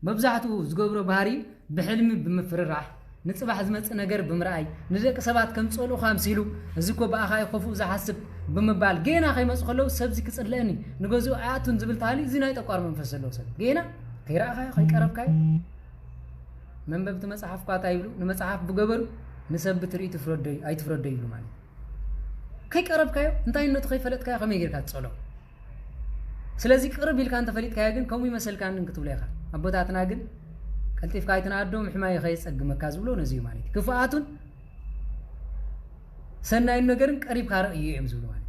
መብዛሕቱ ዝገብሮ ባህሪ በህልም በመፍረራህ ንጽባህ ዝመጽ ነገር በመራይ ንደቅ ሰባት ከም ጾሉ ኻምሲሉ እዚኮ በአኻይ ኸፉ ዝሐስብ በመባል ገና ኸይመጽ ኸለው ሰብዚ ክጽለኒ ንገዙ አያቱን ዝብልታሊ እዚ ናይ ተቋር መንፈስ ዘሎ ሰብ ገና ከይራኻይ ኸይቀረብካይ መንበብት መጽሐፍ ቋታ ይብሉ ንመጽሐፍ ብገበሩ ንሰብ ትርኢት ፍረደይ አይትፍረደይ ይብሉ ማለት ከይቀረብካይ እንታይነቱ ኸይፈለጥካይ ኸመይ ጌርካ ጽለው ስለዚህ ቅርብ ይልካ አንተ ፈሊጥካይ ግን ከሙ ይመስልካን እንክትብለ ይኻ አቦታትና ግን ቀልጢፍካ አይተናዶም ሕማይ ኸይጸግመካ ዝብሎ ነዚዩ ማለት ክፋአቱን ሰናይ ነገርን ቀሪብ ካረእዩ እዮም ዝብሉ ማለት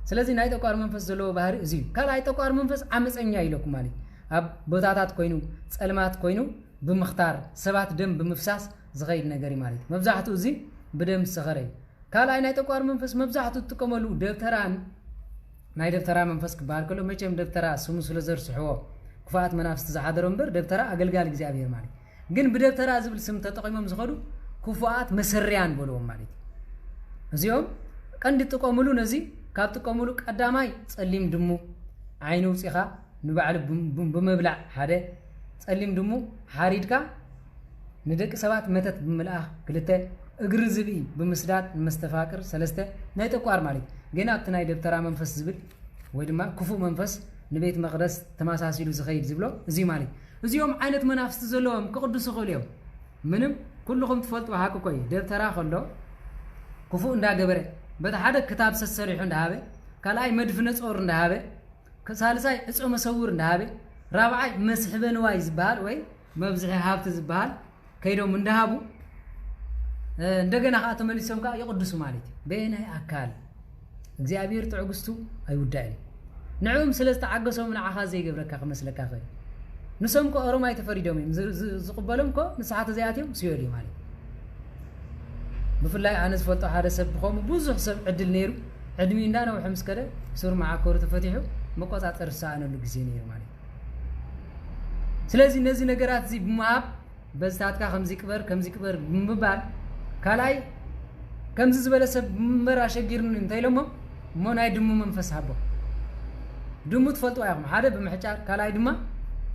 ስለዚህ ናይ ተቋር መንፈስ ዘሎ ባህሪ እዚ ካላይ ተቋር መንፈስ አመፀኛ ይለኩም ማለት አብ ቦታታት ኮይኑ ጸልማት ኮይኑ ብምኽታር ሰባት ደም ብምፍሳስ ዝኸይድ ነገር ማለት መብዛሕቱ እዚ በደም ሰኸረይ ካላይ ናይ ተቋር መንፈስ መብዛሕቱ ተቀመሉ ደብተራን ናይ ደብተራ መንፈስ ክባል ከሎ መቼም ደብተራ ስሙ ስለዘርስሕዎ ክፋት መናፍስት ዝሓደሮ እምበር ደብተራ አገልጋል እግዚአብሔር ማለት ግን በደብተራ ዝብል ስም ተጠቂሞም ዝኸዱ ክፋት መሰሪያን በሎም ማለት እዚኦም ቀንዲ ተቀመሉ ነዚ ካብ ተቀመሉ ቀዳማይ ጸሊም ድሙ አይኑ ጽኻ ንባዕል በመብላዕ ሓደ ጸሊም ድሙ ሓሪድካ ንደቅ ሰባት መተት በመልአኽ ክልተ እግር ዝቢ በመስዳት መስተፋቅር ሰለስተ ናይ ተቋር ማለት ገና ኣብቲ ናይ ደብተራ መንፈስ ዝብል ወይ ድማ ክፉ መንፈስ ንቤት መቅደስ ተማሳሲሉ ዝኸይድ ዝብሎ እዚ ማለት እዚኦም ዓይነት መናፍስት ዘለዎም ክቅዱስ ኸልዮም ምንም ኩልኩም ትፈልጡ ሃቅ ቆይ ደብተራ ኸሎ ክፉ እንዳገበረ በተሓደ ክታብ ሰሰሪሑ እንዳሃበ ካልኣይ መድፍነ ጾር እንዳሃበ ከሳልሳይ እጾ መሰውር እንዳሃበ ራብዓይ መስሕበ ንዋይ ዝባል ወይ መብዝሒ ሃብት ዝባል ከይዶም እንዳሃቡ እንደገና ኻተ መልሶም ካ ይቅዱሱ ማለት በእናይ አካል እግዚአብሔር ተዕግስቱ አይውዳይ ንዑም ስለስተ ዓገሶም ንዓኻ ዘይገብረካ ከመስለካ ኸይ ንሶም ኮ ኦሮማይ ተፈሪዶም ዝቅበሎም ኮ ንስሓተ ዘያትዮም ሲዮዲ ማለት ብፍላይ ኣነ ዝፈልጦ ሓደ ሰብ ብኸሙ ብዙሕ ሰብ ዕድል ነይሩ ዕድሚ እንዳነውሕ ምስከደ ሱር ማዓኮር ተፈቲሑ መቆጻጸር ሳኣነሉ ግዜ ነይሩ ማለት ስለዚህ እነዚህ ነገራት እዚ ብምሃብ በዝታትካ ከምዚ ቅበር ብምባል ካላይ ከምዚ ዝበለ ሰብ ምራ ሸጊርን እንተይሎሞ ሞናይ ድሙ መንፈስ ሃቦ ድሙ ትፈልጡ አይኹም ሓደ ብምሕጫር ካላይ ድማ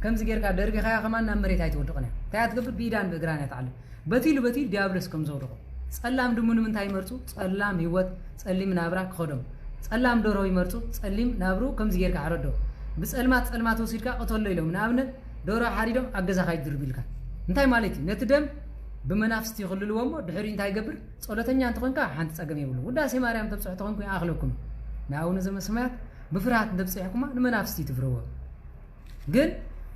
ከምዚ ጌርካ ደርግኻ ከማና መሬት አይትወድቕና ታያት ገብር ቢዳን በግራና ታዓለ በቲሉ ዲያብሎስ ከም ዘውድቑ ጸላም ድሙ ንምንታይ ይመርጹ ጸላም ህይወት ጸሊም ናብራ ክኸዶም ጸላም ደሮ ይመርጹ ጸሊም ናብሩ ከምዚ ጌርካ ሓረዶ ብጸልማት ወሲድካ ቀተሎ ኢሎም ንኣብነት ደሮ ሓሪዶም ኣገዛኻ ይድርብልካ እንታይ ማለት እዩ ነቲ ደም በመናፍስት ይخلልዎሞ ድሕሪ እንታይ ይገብር ጸሎተኛ እንትኾንካ ሓንቲ ጸገም ይብሉ ውዳሴ ማርያም ተብጽሕ ተኾንኩ ኣኽለኩም ናውነ ዘመስማያት በፍርሃት እንደብጽሕኩማ ንመናፍስት ይትፍረዎ ግን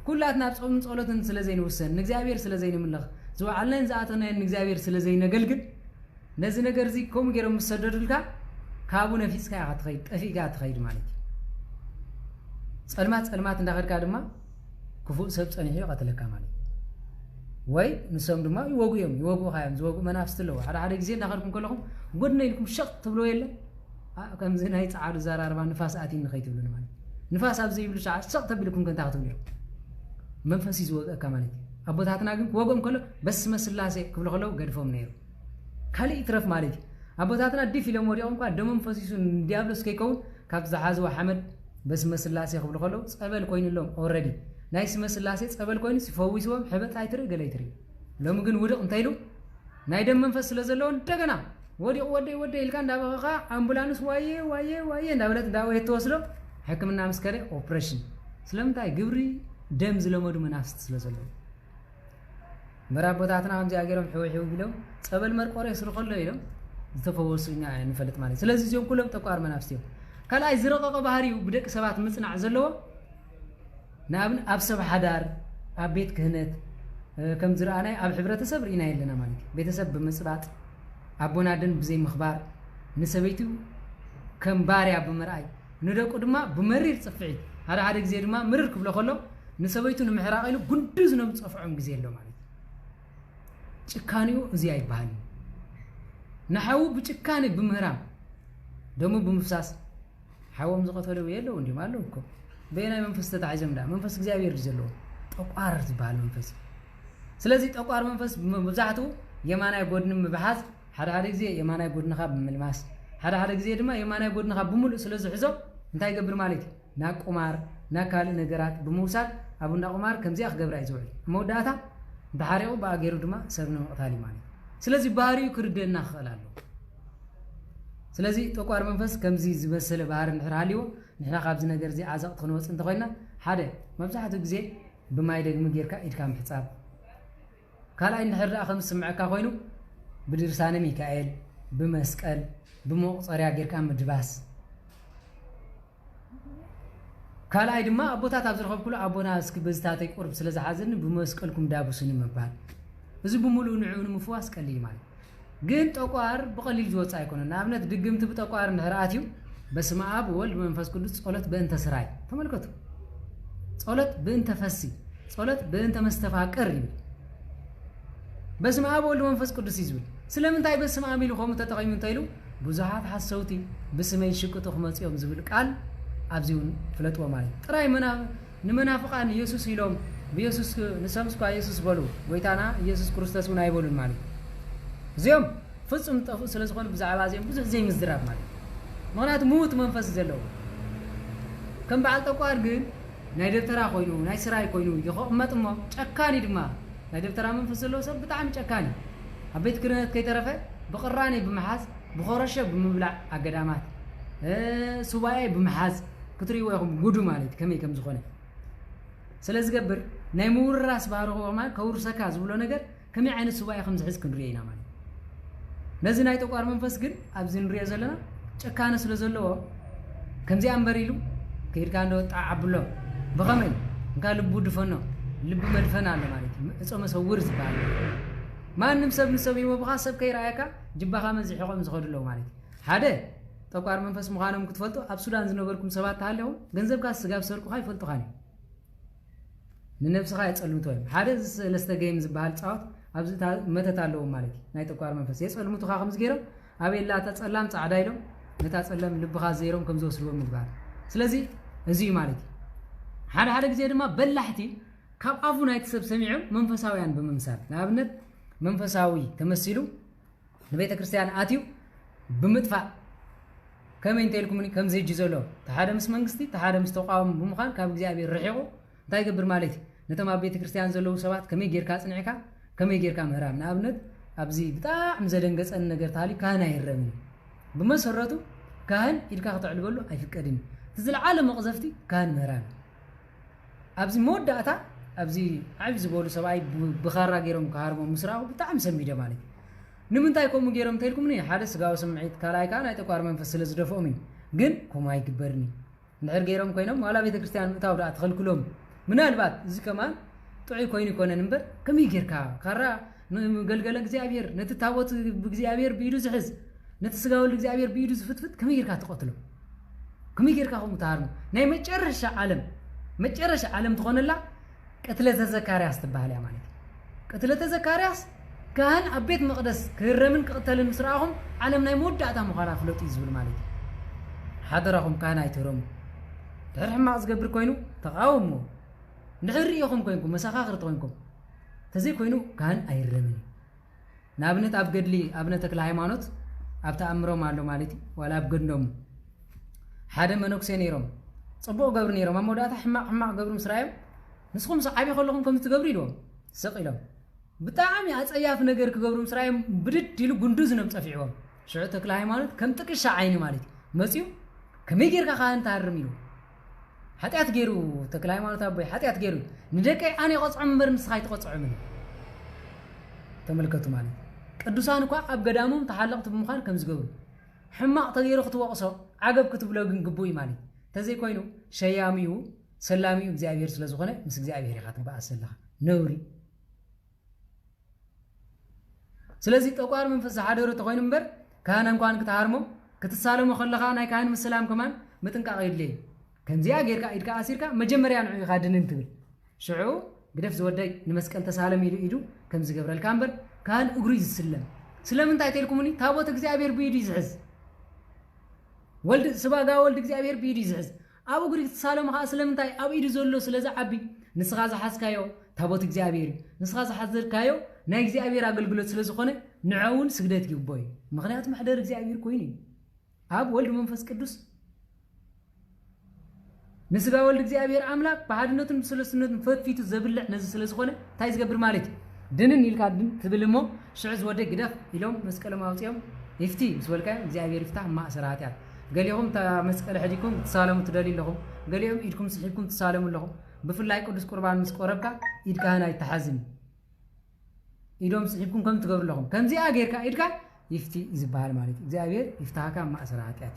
ኩላትና ጾም ጸሎትን ስለዘይንወሰን እግዚአብሔር ስለዘይንምለኽ ዝዋዓለን ዘኣተነ እግዚአብሔር ስለዘይነገልግል ነዚ ነገር እዚ ከም ገይሮም ሰደዱልካ ካቡ ነፊስካ ያትኸይ ጠፊጋ ትኸይድ ማለት ጸልማት እንዳኸድካ ድማ ክፉእ ሰብ ጸኒሑ ይቀትለካ ማለት ወይ ንሶም ድማ ይወጉ ኻዮም ዝወጉ መናፍስት ለው ሓደ ግዜ እንዳኸድኩም ከለኹም ጎድና ኢልኩም ሸቕ ትብሎ የለ ከምዚ ናይ ጻዓዱ ዘራርባ ንፋስ ኣቲን ንኸይትብሉ ማለት ንፋስ ኣብ ዘይብሉ ሰዓት ሸቕ ተብልኩም ከንታ ክትብሉ መንፈስ ይዝወቀካ ማለት ኣቦታትና ግን ወጎም ከሎ በስመ ስላሴ ክብሉ ከለው ገድፎም ነይሩ ካልእ ይትረፍ ማለት ኣቦታትና ዲፍ ኢሎም ወዲቖም እንኳ ደመንፈስ ይሱ ዲያብሎስ ከይከውን ካብ ዝሓዝዎ ሓመድ በስመ ስላሴ ክብሉ ከለው ጸበል ኮይኑሎም ኦልሬዲ ናይ ስመ ስላሴ ጸበል ኮይኑ ሲፈውስዎም ሕበጥ አይትሪ ገለይትሪ ሎም ግን ውድቕ እንታይሉ ናይ ደም መንፈስ ስለዘለዎ እንደገና ወዲቕ ወደ ኢልካ እንዳበኸኻ አምቡላንስ ዋየ እንዳብለት እንዳወየ ተወስዶ ሕክምና መስከረ ኦፕሬሽን ስለምንታይ ግብሪ ደም ዝለመዱ መናፍስት ስለዘለዎ መራቦታትና ከምዚ አገሮም ሕውሕው ኢሎም ጸበል መርቆሬ ስርኸሎ ኢሎም ዝተፈወሱኛ ንፈልጥ ማለት ስለዚህ እዚኦም ኩሎም ተቋር መናፍስት እዮም ካልኣይ ዝረቐቐ ባህሪው ብደቂ ሰባት ምጽናዕ ዘለዎ ናብን ኣብ ሰብ ሓዳር ኣብ ቤት ክህነት ከም ዝረኣናይ ኣብ ሕብረተሰብ ርኢና የለና ማለት ቤተሰብ ብምጽባጥ ኣቦና ደን ብዘይ ምኽባር ንሰበይቱ ከም ባርያ ብምርኣይ ንደቁ ድማ ብመሪር ጽፍዒት ሓደ ግዜ ድማ ምርር ክብሎ ከሎ ንሰበይቱ ንምሕራቕ ኢሉ ጉንዱ ዝነብጽፍዖም ግዜ ኣሎ ማለት ጭካኔው እዚህ አይባል نحو بጭካኔ بمهرام ደሞ بمفساس حوام زقتلو يلو እንዲ ማለውኮ በእናይ መንፈስ ተታዓጀምዳ መንፈስ እግዚአብሔር ይዘለው ጠቋር ዝባል መንፈስ ስለዚህ ጠቋር መንፈስ መብዛሕቱ የማናይ ጎድንም በሐዝ ሓደ ጊዜ የማናይ ጎድንኻ በመልማስ ሓደ ጊዜ ድማ የማናይ ጎድንኻ በሙሉ ስለዝሕዞ እንታይ ይገብር ማለት ና ቁማር ና ካል ነገራት በመውሳድ አቡና ቁማር ከምዚያ ክገብር አይዘውል መውዳታ ባህሪው ባገሩ ድማ ሰብነ መቅታሊ ማለት ስለዚህ ባህሪው ክርደና خلاله ስለዚህ ጠቋር መንፈስ ከምዚ ዝመሰለ ባህር ንሕራሊዎ ንሕና ካብዚ ነገር እዚ ዓዘቅት ክንወጽ እንተኮይና ሓደ መብዛሕቱ ግዜ ብማይ ደግም ጌርካ ኢድካ ምሕጻብ ካልኣይ ንሕራ ከም ስምዓካ ኮይኑ ብድርሳነ ሚካኤል ብመስቀል ብመቁፀርያ ጌርካ ምድባስ ካልኣይ ድማ አቦታት ኣብ ዝረኸብኩሉ አቦና እስኪ በዝታተይ ቁርብ ስለዝሓዝን ብመስቀልኩም ዳቡስኒ መባል እዚ ብሙሉ ንዑን ምፍዋስ ቀሊል ማለት ግን ጠቋር በቀሊል ዝወጻ አይኮነ ናብነት ድግምት በጠቋር ንህራአትዩ በስመ አብ ወልድ መንፈስ ቅዱስ ጸሎት በእንተ ስራይ ተመልከቱ ጸሎት በእንተ ፈሲ ጸሎት በእንተ መስተፋቀር ይብል በስመ አብ ወልድ መንፈስ ቅዱስ ይዝብል ስለምንታይ በስመ አብ ይልኹም ተጠቂሙ እንተይሉ ብዙሃት ሐሰውቲ በስመይ ሽቅጡ ኹመጽዮም ዝብል ቃል አብዚውን ፍለጥዎ ማለት ጥራይ ንመናፍቃን ኢየሱስ ኢሎም በኢየሱስ ንሰምስኳ ኢየሱስ በሉ ወይታና ኢየሱስ ክርስቶስ ውን አይበሉን ማለት زيوم فصم طفو ስለዝኾነ ብዛዕባ زيوم ብዙ زي مزدراب ማለት ምክንያቱ ሙት መንፈስ ዘለው ከም በዓል ጠቋር ግን ናይ ደብተራ ኮይኑ ናይ ስራይ ኮይኑ ይኸመጥሞ ጨካኒ ድማ ናይ ደብተራ መንፈስ ዘለው ሰብ በጣም ጨካኒ አቤት ክርነት ከይተረፈ በቅራኔ በመሐዝ በኾረሸ በመብላዕ አገዳማት ሱባኤ በመሐዝ ክትሪው ይኹም ጉዱ ማለት ከመይ ከም ዝኾነ ስለዝገብር ናይ ምውራስ ባህርዎ ማለት ከውርሰካ ዝብሎ ነገር ከመይ ዓይነት ሱባኤ ከም ዝሕዝ ክንሪኢና ማለት ነዚ ናይ ጠቋር መንፈስ ግን ኣብዚ ንሪኦ ዘለና ጨካነ ስለዘለዎ ከምዚ አንበሪሉ ከይድካ እንደወጣ አብሎ በኸመይ እንካ ልቡ ድፈኖ ልብ መድፈና አለ ማለት እጾ መሰውር ዝባል ማንም ሰብ ንሰብ ይወብኻ ሰብ ከይራያካ ጅባኻ መዝሕቆም ዝኸድለው ማለት ሓደ ጠቋር መንፈስ ምዃኖም ክትፈልጡ ኣብ ሱዳን ዝነበርኩም ሰባት ታሃለሁ ገንዘብካ ስጋብ ሰርቁኻ ይፈልጡኻኒ ንነፍስኻ ይጸልምቶ ሓደ ሰለስተ ገይም ዝባል ጻወት ኣብዚ መተት ኣለዎ ማለት ናይ ጠቋር መንፈስ የጸልምቱኻ ከምዝ ገይሮም ኣቤላ ተጸላም ጻዕዳ ኢሎም ነታ ጸለም ልብኻ ዘይሮም ከም ዝወስድዎም ይባል ስለዚ እዚ ማለት ሓደ ግዜ ድማ በላሕቲ ካብ ኣፉ ናይ ተሰብ ሰሚዖም መንፈሳውያን በመምሳል ንኣብነት መንፈሳዊ ተመሲሉ ንቤተ ክርስቲያን ኣትዩ ብምጥፋእ ከመይ እንተልኩም ከምዚ ሂጂ ዘሎ ተሓደ ምስ መንግስቲ ተሓደ ምስ ተቋም ብምዃን ካብ እግዚአብሔር ርሒቑ እንታይ ይገብር ማለት ነተማ ቤተ ክርስቲያን ዘለው ሰባት ከመይ ጌርካ ጽንዕካ ከመይ ጌርካ ምህራም ንኣብነት ኣብዚ ብጣዕሚ ዘደንገጸን ነገር ታሊ ካህን አይረምን ብመሰረቱ ካህን ኢድካ ክትዕልበሉ አይፍቀድን ትዝልዓለ መቅዘፍቲ ካህን ምህራም ኣብዚ መወዳእታ ኣብዚ ዓብ ዝበሉ ሰብኣይ ብኻራ ገይሮም ካሃርሞ ምስራው ብጣዕሚ ሰሚደ ማለት ንምንታይ ከምኡ ገይሮም ተይልኩምኒ ሓደ ስጋው ስምዒት ካላይካ ናይ ጠቋር መንፈስ ስለዝደፈኦም እዩ ግን ከምኡ አይግበርኒ ንድሕር ገይሮም ኮይኖም ዋላ ቤተ ክርስቲያን ምእታው ዳ ተኸልክሎም ምናልባት እዚ ከማን ጥዑይ ኮይኑ ይኮነን እምበር ከመይ ጌርካ ካራ ንገልገለ እግዚአብሔር ነቲ ታቦት እግዚአብሔር ቢዱ ዝሕዝ ነቲ ስጋው እግዚአብሔር ቢዱ ዝፍትፍት ከመይ ጌርካ ተቆትሎ ከመይ ጌርካ ከምኡ ታሃርሞ ናይ መጨረሻ ዓለም ትኾነላ قتلة زكرياس تبالي يعني قتلة زكرياس كان أبيت مقدس كرمن قتل مسرعهم علمنا يمود عتام مخالف لوت يزول مالك حضرهم كان يترم ترح ما أزقبر كوينو تقاوموا نحريهم كوينكم مساخر توينكم تزي كوينو كان أيرمني نابنت أبجد لي أبنتك الهيمانوت أبتا أمرهم مالو مالتي ولا أبجد نوم حدا منوك سينيرهم صبوا قبر نيرهم أمودات حما قبر مسرعهم نسخم صعب يخلوهم كم تقبريلهم سقيلهم بتاعم يعصياف ነገር ከገብሩ ስራይም ብድድ ይሉ ጉንዱዝ ነው ጽፊዖም ሽዑ ተክለ ሃይማኖት ከም ጥቅሻ አይኒ ማለት መጽዩ ከመይጌርካ ካን ታርሚሉ ኃጢአት ገይሩ ተክለ ሃይማኖት አባይ ኃጢአት ገይሩ ንደቀይ አኔ ቆጽዑ ምበር ምስኻይ ተቆጽዑ ምን ተመልከቱ ማለት ቅዱሳን እንኳ ኣብ ገዳሙም ተሐለቅቱ ብምኻን ከም ዝገብሩ ሕማቅ ተገይሩ ክትወቅሶ ዓገብ ክትብሎ ግን ግቡይ ማለት ተዘይ ኮይኑ ሸያሚው ሰላሚው እግዚአብሔር ስለዝኾነ ምስ እግዚአብሔር ይኻትም ባአሰላህ ነውሪ ስለዚህ ጠቋር መንፈስ ሓደሩ ተኮይኑ ምበር ካህን እንኳን ክትሃርሞ ክትሳለሙ خلኻ ናይ ካህን መስላም ከማን መጥንቃቅ ይድልይ ከምዚያ ጌርካ ኢድካ አሲርካ መጀመሪያ ነው ይኻድንን ትብል ሽዑ ግደፍ ዝወደይ ንመስቀል ተሳለም ኢሉ ከም ዝገብረልካ ምበር كان أجري السلم سلم أنت أتيلكمني تابوت إجزابير بيدي زعز ولد سباقا ولد إجزابير بيدي زعز أبو أجري تسالم ها سلم أنت أبو يدي زولو سلزع عبي نسخاز حاس كايو تابوت إجزابير نسخاز حزر كايو نا إجزابير أقل قلت سلزخونه نعون سجدت يبوي مغنيات محدر إجزابير كويني أب ولد منفس قدوس نسبة ولد إجزابير عملاك بعدنوتن بسلسنوتن فيتو زبلع نزل سلزخونه تايز قبر مالتي دنن يلكادن تبلمو شعز ودك قدف يلوم مسكله ماوتيوم يفتي مسولكا إجزابير يفتح ما أسراتيات قال يوم تا مسكله حديكم تسالموا تدلي لهم قال يوم إيدكم سحبكم تسالموا لهم بفلاي قدس قربان مسقربكا إيدك هنا يتحزم إيدهم سحبكم كم تقبل لهم كم زي أجيركا إيدك يفتي يزبال مالتي إجزابير يفتحك ما أسراتيات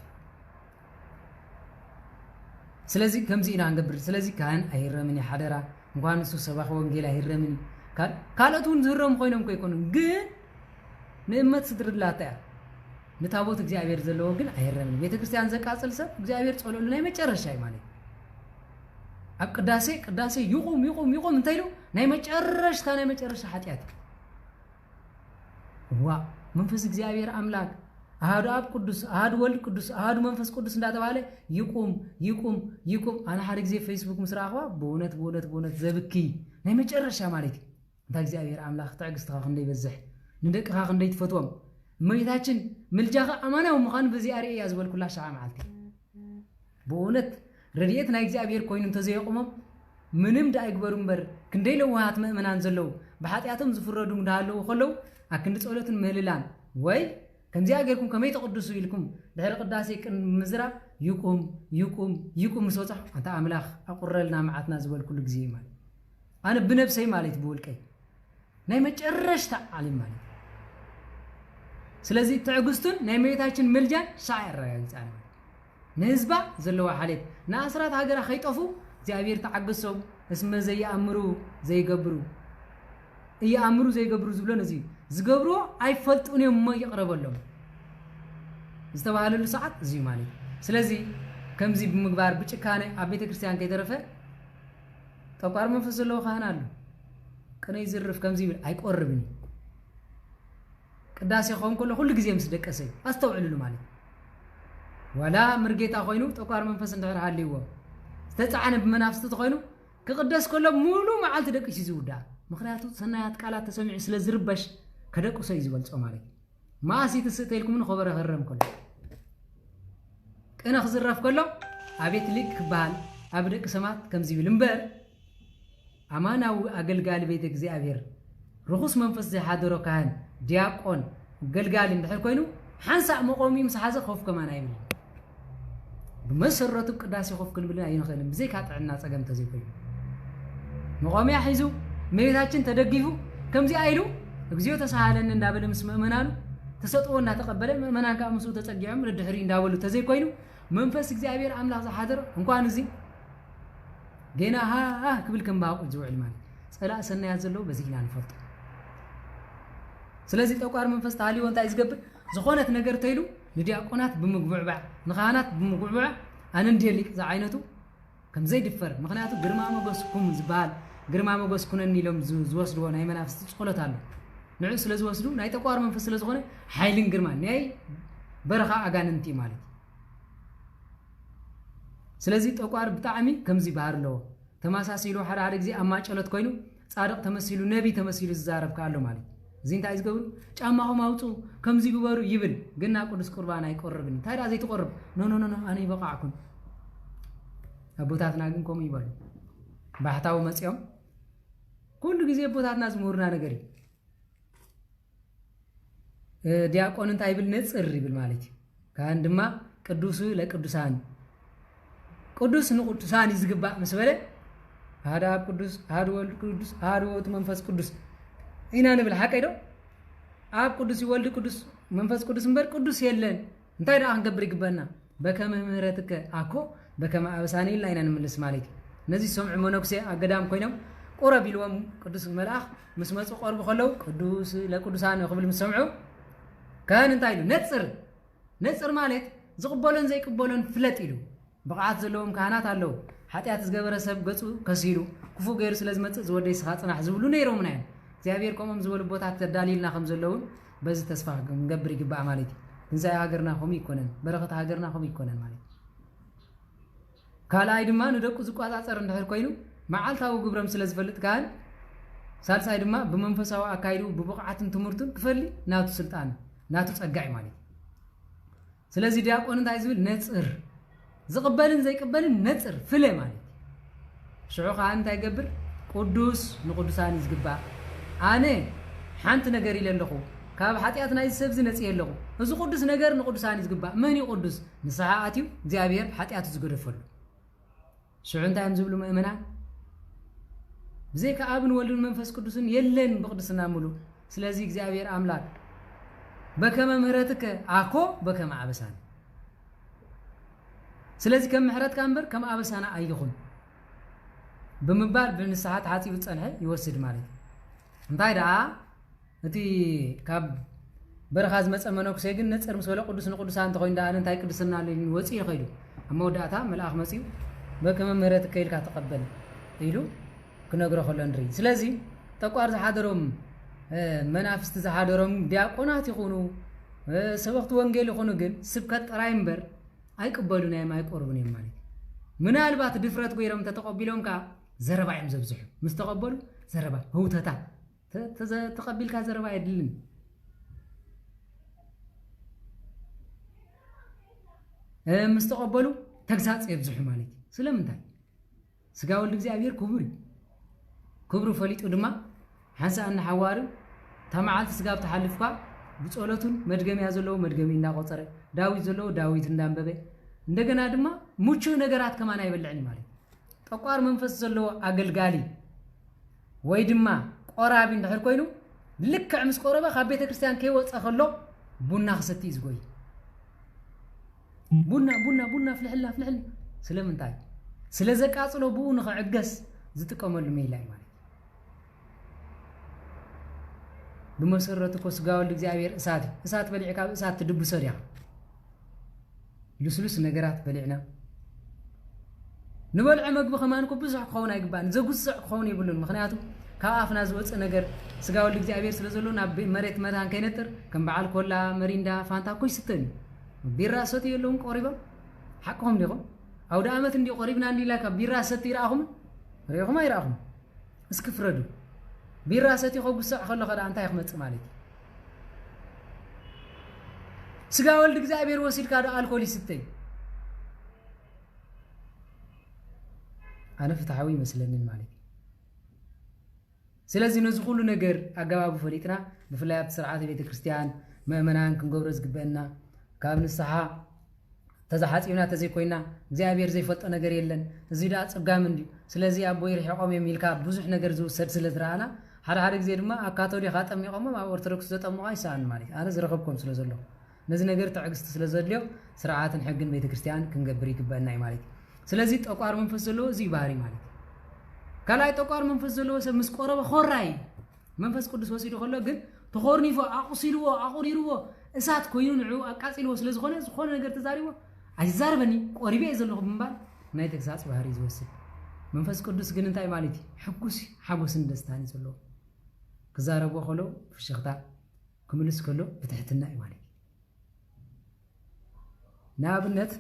سلازي كم زي نعنقبر سلازي كان أهرمني حدرا مقام نسو سباح وانجيل أهرمني كالتون زرهم خوينهم كيكونون جن نعمة صدر الله تعالى نتابوت إجزابير زلوا جن أهرمني بيت كريستيان زكاة سلسة إجزابير تقولوا لنا ما تجرش شيء مالي أب قداسي يقوم انتيلو ناي ما تجرش ثاني ما تجرش حتياتي هو منفس إجزابير أملاك أهاد أب قدس أهاد ولد قدس أهاد منفس قدس نداته بالله يقوم أنا حرق زي فيسبوك مسراقوا بونت زبكي ناي ما تجرش مالك انت إجزابير أملاك تعقس تخاخن دي بزح ندك خاخن دي تفتوم ميتاچن ملجاخ أمانة ومخان بزي أري يازول كلها شعا معلتي بونت رديت نا إجزابير كوينم تزيقومم منم دا يكبرون بر كندي لو هات مؤمنان زلو بحاتياتهم زفردو دالو خلو أكند صولتن مهللان وي كنزي أجركم كمي تقدسوا إلكم دهر قداسي كن مزرع يقوم مسوطح أنت أملاخ أقرر لنا معتنا زول كل جزيء مال أنا بنفسي مالي تقول كي ناي ما تجرش تعلم مالي سلازي تعقستون ناي ميتاچن ملجان شاعر رجال أنا نسبة زلوا حالات ناسرات هاجر خيطفو زابير تعقسهم اسمه زي أمرو زي جبرو أمرو زي جبرو زبلنا زجبرو أي فلتوني ما يقرب لهم استوى على الساعات زي مالي سلازي كم زي بمقبار بتشكانه أبيت كريستيان كي ترفه تقارن من فصله خانالو كنا يزرف كم زي أي قربني قداسي خوم كل جزء مصدق أسي أستوعب له مالي ولا مرجيت أخوينو تقارن من فصل غير حالي هو استطعنا بمنافس تخوينو كقداس كله مولو ما عاد تدق شيء زودا مخناتو سنايات قالات تسمع سلا زربش كدقو سي زبل صومالي ما سي تستيلكم من خبر غرم كله انا خزرف كله ابيت ليك بال ابدك سمات كم زي بلمبر اماناو اغلغال بيت እግዚአብሔር رخص منفس زي حاضرو كان دياقون غلغال اندحر كوينو حنسا مقومي مسحازه خوف كمان ايبل بمسرته قداسي خوف كنبل اينخلم بزي كاطعنا صقم تزي كوينو مقومي حيزو ميتاچن تدغيفو كمزي ايلو እግዚኦ ተሳሃለን እንዳበለ መስመመናሉ ተሰጥኦና ተቀበለ መናን ካምሱ ተጸግያም ለድህሪ እንዳበሉ ተዘይ ኮይኑ መንፈስ እግዚአብሔር አምላክ ዘሐደር እንኳን እዚ ገና ها ክብል ከምባቁ ዝውዕል ማለት ጸላ ሰና ያዘለው በዚህ ላይ አንፈርጥ ስለዚህ ተቋር መንፈስ ታሊ ወንታ ይዝገብር ዝኾነት ነገር ተይሉ ለዲያቆናት በመግቡዕባዕ ንኻናት በመግቡዕባዕ አንንዲሊቅ ዘዓይነቱ ከምዘይ ድፈር ምክንያቱ ግርማ ሞገስኩም ዝባል ግርማ ሞገስ ኩነኒ ሎም ዝወስድዎ ናይ መናፍስት ጸሎት አለ ንዑ ስለዚ ወስዱ ናይ ተቋር መንፈስ ስለዝኾነ ኃይልን ግርማ ናይ በረኻ አጋንንቲ ማለት ስለዚህ ተቋር ብጣዕሚ ከምዚ ባህር ለው ተማሳሲሉ ሓደ ግዜ አማጨለት ኮይኑ ጻድቅ ተመሲሉ ነቢ ተመሲሉ ዝዛረብ ካለው ማለት زين تعيز قبل جامعه ماوتو كم زي ببارو يبل قلنا قدس قربان أي قربني تايدا زي تقرب نو أنا يبقعكم أبوتاتنا قنكم يبالو بحتاو مسيوم كل جزء أبوتاتنا زمورنا نجري دياقون انت يبل نصر بالمالك كان دما قدوسو لقدوسان قدوس نقدسان يزغبا مسبله هذا قدوس هذا ولد قدوس هذا وت منفس قدوس إنا نبل حكايدو أب قدوس يولد قدوس منفس قدوس مبر قدوس يلن انتي راه نقبرك بنا بكم مهرتك اكو بكم ابساني لا إنا نملس مالك نزي سمع منوكسي اقدام كوينم قرب يلوم قدوس ملاخ مسمص قرب خلو قدوس لقدوسان قبل مسمعوا كان انتي نصر مالك زقبلن زي قبلن فلت يلو بقعات زلوم كهنات አለው ኃጢአት ዝገበረ ሰብ ገጹ ከሲሉ ክፉ ገይሩ ስለዝመጽ ዝወደይ ስኻ ጽናሕ ዝብሉ ነይሮም ናይም እግዚአብሔር ቆሞም ዝበሉ ቦታት ተዳሊልና ከም ዘለውን በዚ ተስፋ ንገብር ይግባእ ማለት እዩ ትንሣኤ ሃገርና ኸም ይኮነን በረኸት ሃገርና ኸም ይኮነን ማለት ካልኣይ ድማ ንደቁ ዝቋጻጸር እንድሕር ኮይኑ መዓልታዊ ግብሮም ስለ ዝፈልጥ ካህን ሳልሳይ ድማ ብመንፈሳዊ አካይዱ ብብቕዓትን ትምህርቱን ክፈሊ ናቱ ስልጣን ናቱ ጸጋይ ማለት ስለዚህ ዲያቆን እንታይ ዝብል ነጽር ዝቕበልን ዘይቅበልን ነጽር ፍለ ማለት ሽዑ ካህን እንታይ ይገብር ቅዱስ ንቅዱሳን ይዝግባእ ኣነ ሓንቲ ነገር ኢለ ኣለኹ ካብ ሓጢኣት ናይ ሰብ ዝነጽየ ኣለኹ እዚ ቅዱስ ነገር ንቅዱሳን ይዝግባእ መን ቅዱስ ንስሓ ኣትዩ እግዚአብሔር ሓጢኣቱ ዝገደፈሉ ሽዑ እንታይ ዝብሉ ምእመናን ብዘይካ ኣብን ወልድን መንፈስ ቅዱስን የለን ብቅድስና ሙሉ ስለዚህ እግዚአብሔር አምላክ በከመ ምህረትከ አኮ በከመ አበሳና ስለዚህ ከም ምሕረትካ እምበር ከም አበሳና አይኹን ብምባል ብንስሓት ሓፂብ ጸንሐ ይወስድ ማለት እንታይ ደኣ እቲ ካብ በረኻ ዝመፀ መነኩሴ ግን ነፅር ምስ በለ ቅዱስ ንቅዱሳን ተኮይኑ ደኣ እንታይ ቅድስና ወፂ ይኸይዱ ኣብ መወዳእታ መልአኽ መፂኡ በከመ ምህረትከ ኢልካ ተቐበል ኢሉ ክነግሮ ከሎ ንርኢ ስለዚ ጠቋር ዝሓደሮም መናፍስቲ ዝሓደሮም ዲያቆናት ይኹኑ ሰበኽቲ ወንጌል ይኹኑ ግን ስብከት ጥራይ እምበር ኣይቅበሉን እዮም ኣይቆርቡን እዮም ማለት ምናልባት ድፍረት ገይሮም ተተቀቢሎም ካ ዘረባ እዮም ዘብዝሑ ምስ ተቀበሉ ዘረባ ህውተታ ተቀቢልካ ዘረባ አይደልን ምስ ተቀበሉ ተግሳጽ ይብዝሑ ማለት ስለምንታይ ስጋ ወልድ እግዚአብሔር ክብሩ ፈሊጡ ድማ ሓንሳእና ሓዋር ተማዓልቲ ስጋብ ተሓልፍካ ብጸሎቱን መድገሚያ ዘለዎ መድገሚ እናቆጸረ ዳዊት ዘለዎ ዳዊት እንዳንበበ እንደገና ድማ ሙቹ ነገራት ከማና ይበልዕኒ ማለት ጠቋር መንፈስ ዘለዎ አገልጋሊ ወይ ድማ ቆራቢ እንድሕር ኮይኑ ልክዕ ምስ ቆረበ ካብ ቤተ ክርስቲያን ከይወፀ ከሎ ቡና ክሰቲ ዝጎይ ቡና ፍልሕላ ስለምንታይ ስለዘቃጽሎ ብኡ ንኽዕገስ ዝጥቀመሉ ሜላ ማለት بمسرته كوسغاول እግዚአብሔር እሳት በሊዕካ እሳት ትድብሰ ዲያ ልስሉስ ነገራት በሊዕና ንበልዕ መግብ ከማንኩ ብዙሕ ክኸውን አይግባን ዘጉስዕ ክኸውን ይብሉን ምክንያቱ ካብ አፍና ዝወጽ ነገር ስጋውል እግዚአብሔር ስለዘሎ ናብ መሬት መታን ከይነጥር ከም በዓል ኮላ መሪንዳ ፋንታ ኮይ ስተን ቢራ ሰት የለውን ቆሪቦም حقهم ዲቆም አውደ አመት እንዲ ቆሪብና እንዲላካ ቢራ ሰት ይራኹም ረይኹም አይራኹም እስክፍረዱ ቢራ ሰት ይخጉስዕ ከሎ ከዳ አንታ ይخመጽ ማለት ስጋ ወልድ እግዚአብሔር ወሲድ ካዳ አልኮል ይስተይ አነ ፍትሃዊ መስለንን ማለት ስለዚህ ነዚ ሁሉ ነገር አገባቡ ፈሊጥና በፍላያት ስርዓት ቤተ ክርስቲያን ምእመናን ክንገብሮ ዝግበአና ካብ ንስሓ ተዛሓጽዩና ተዘይኮይና እግዚአብሔር ዘይፈጠ ነገር የለን እዚ ዳ ጽጋም እንዲ ስለዚህ አቦ ይርሕቆም የሚልካ ብዙሕ ነገር ዝውሰድ ስለዝራና ሓደ ግዜ ድማ አካቶሊክ አጠሚቆም ኣብ ኦርቶዶክስ ዘጠምቆ አይሳን ማለት አነ ዝረከብኩም ስለዘሎ ነዚ ነገር ተዕግስት ስለዘልዮ ስርዓትን ሕግን ቤተ ክርስቲያን ክንገብር ይግበአና ማለት ስለዚህ ጠቋር መንፈስ ዘሎ እዚ ባህሪ ማለት ካላይ ጠቋር መንፈስ ዘሎ ሰብ ምስ ቆረበ ኾራይ መንፈስ ቅዱስ ወሲዱ ከሎ ግን ተኾርኒፎ አቁሲልዎ አቁሪርዎ እሳት ኮይኑ ንዑ አቃጺልዎ ስለዝኾነ ዝኾነ ነገር ተዛሪቦ አይዛርበኒ ቆሪቤ ዘለኹ ምንባል ናይ ተግሳጽ ባህሪ ዝወስድ መንፈስ ቅዱስ ግን እንታይ ማለት ሕጉስ ሓጎስን ደስታን ዘሎ ክዛረቦ ከሎ ፍሽኽታ ክምልስ ከሎ ብትሕትና ማለት ናብነት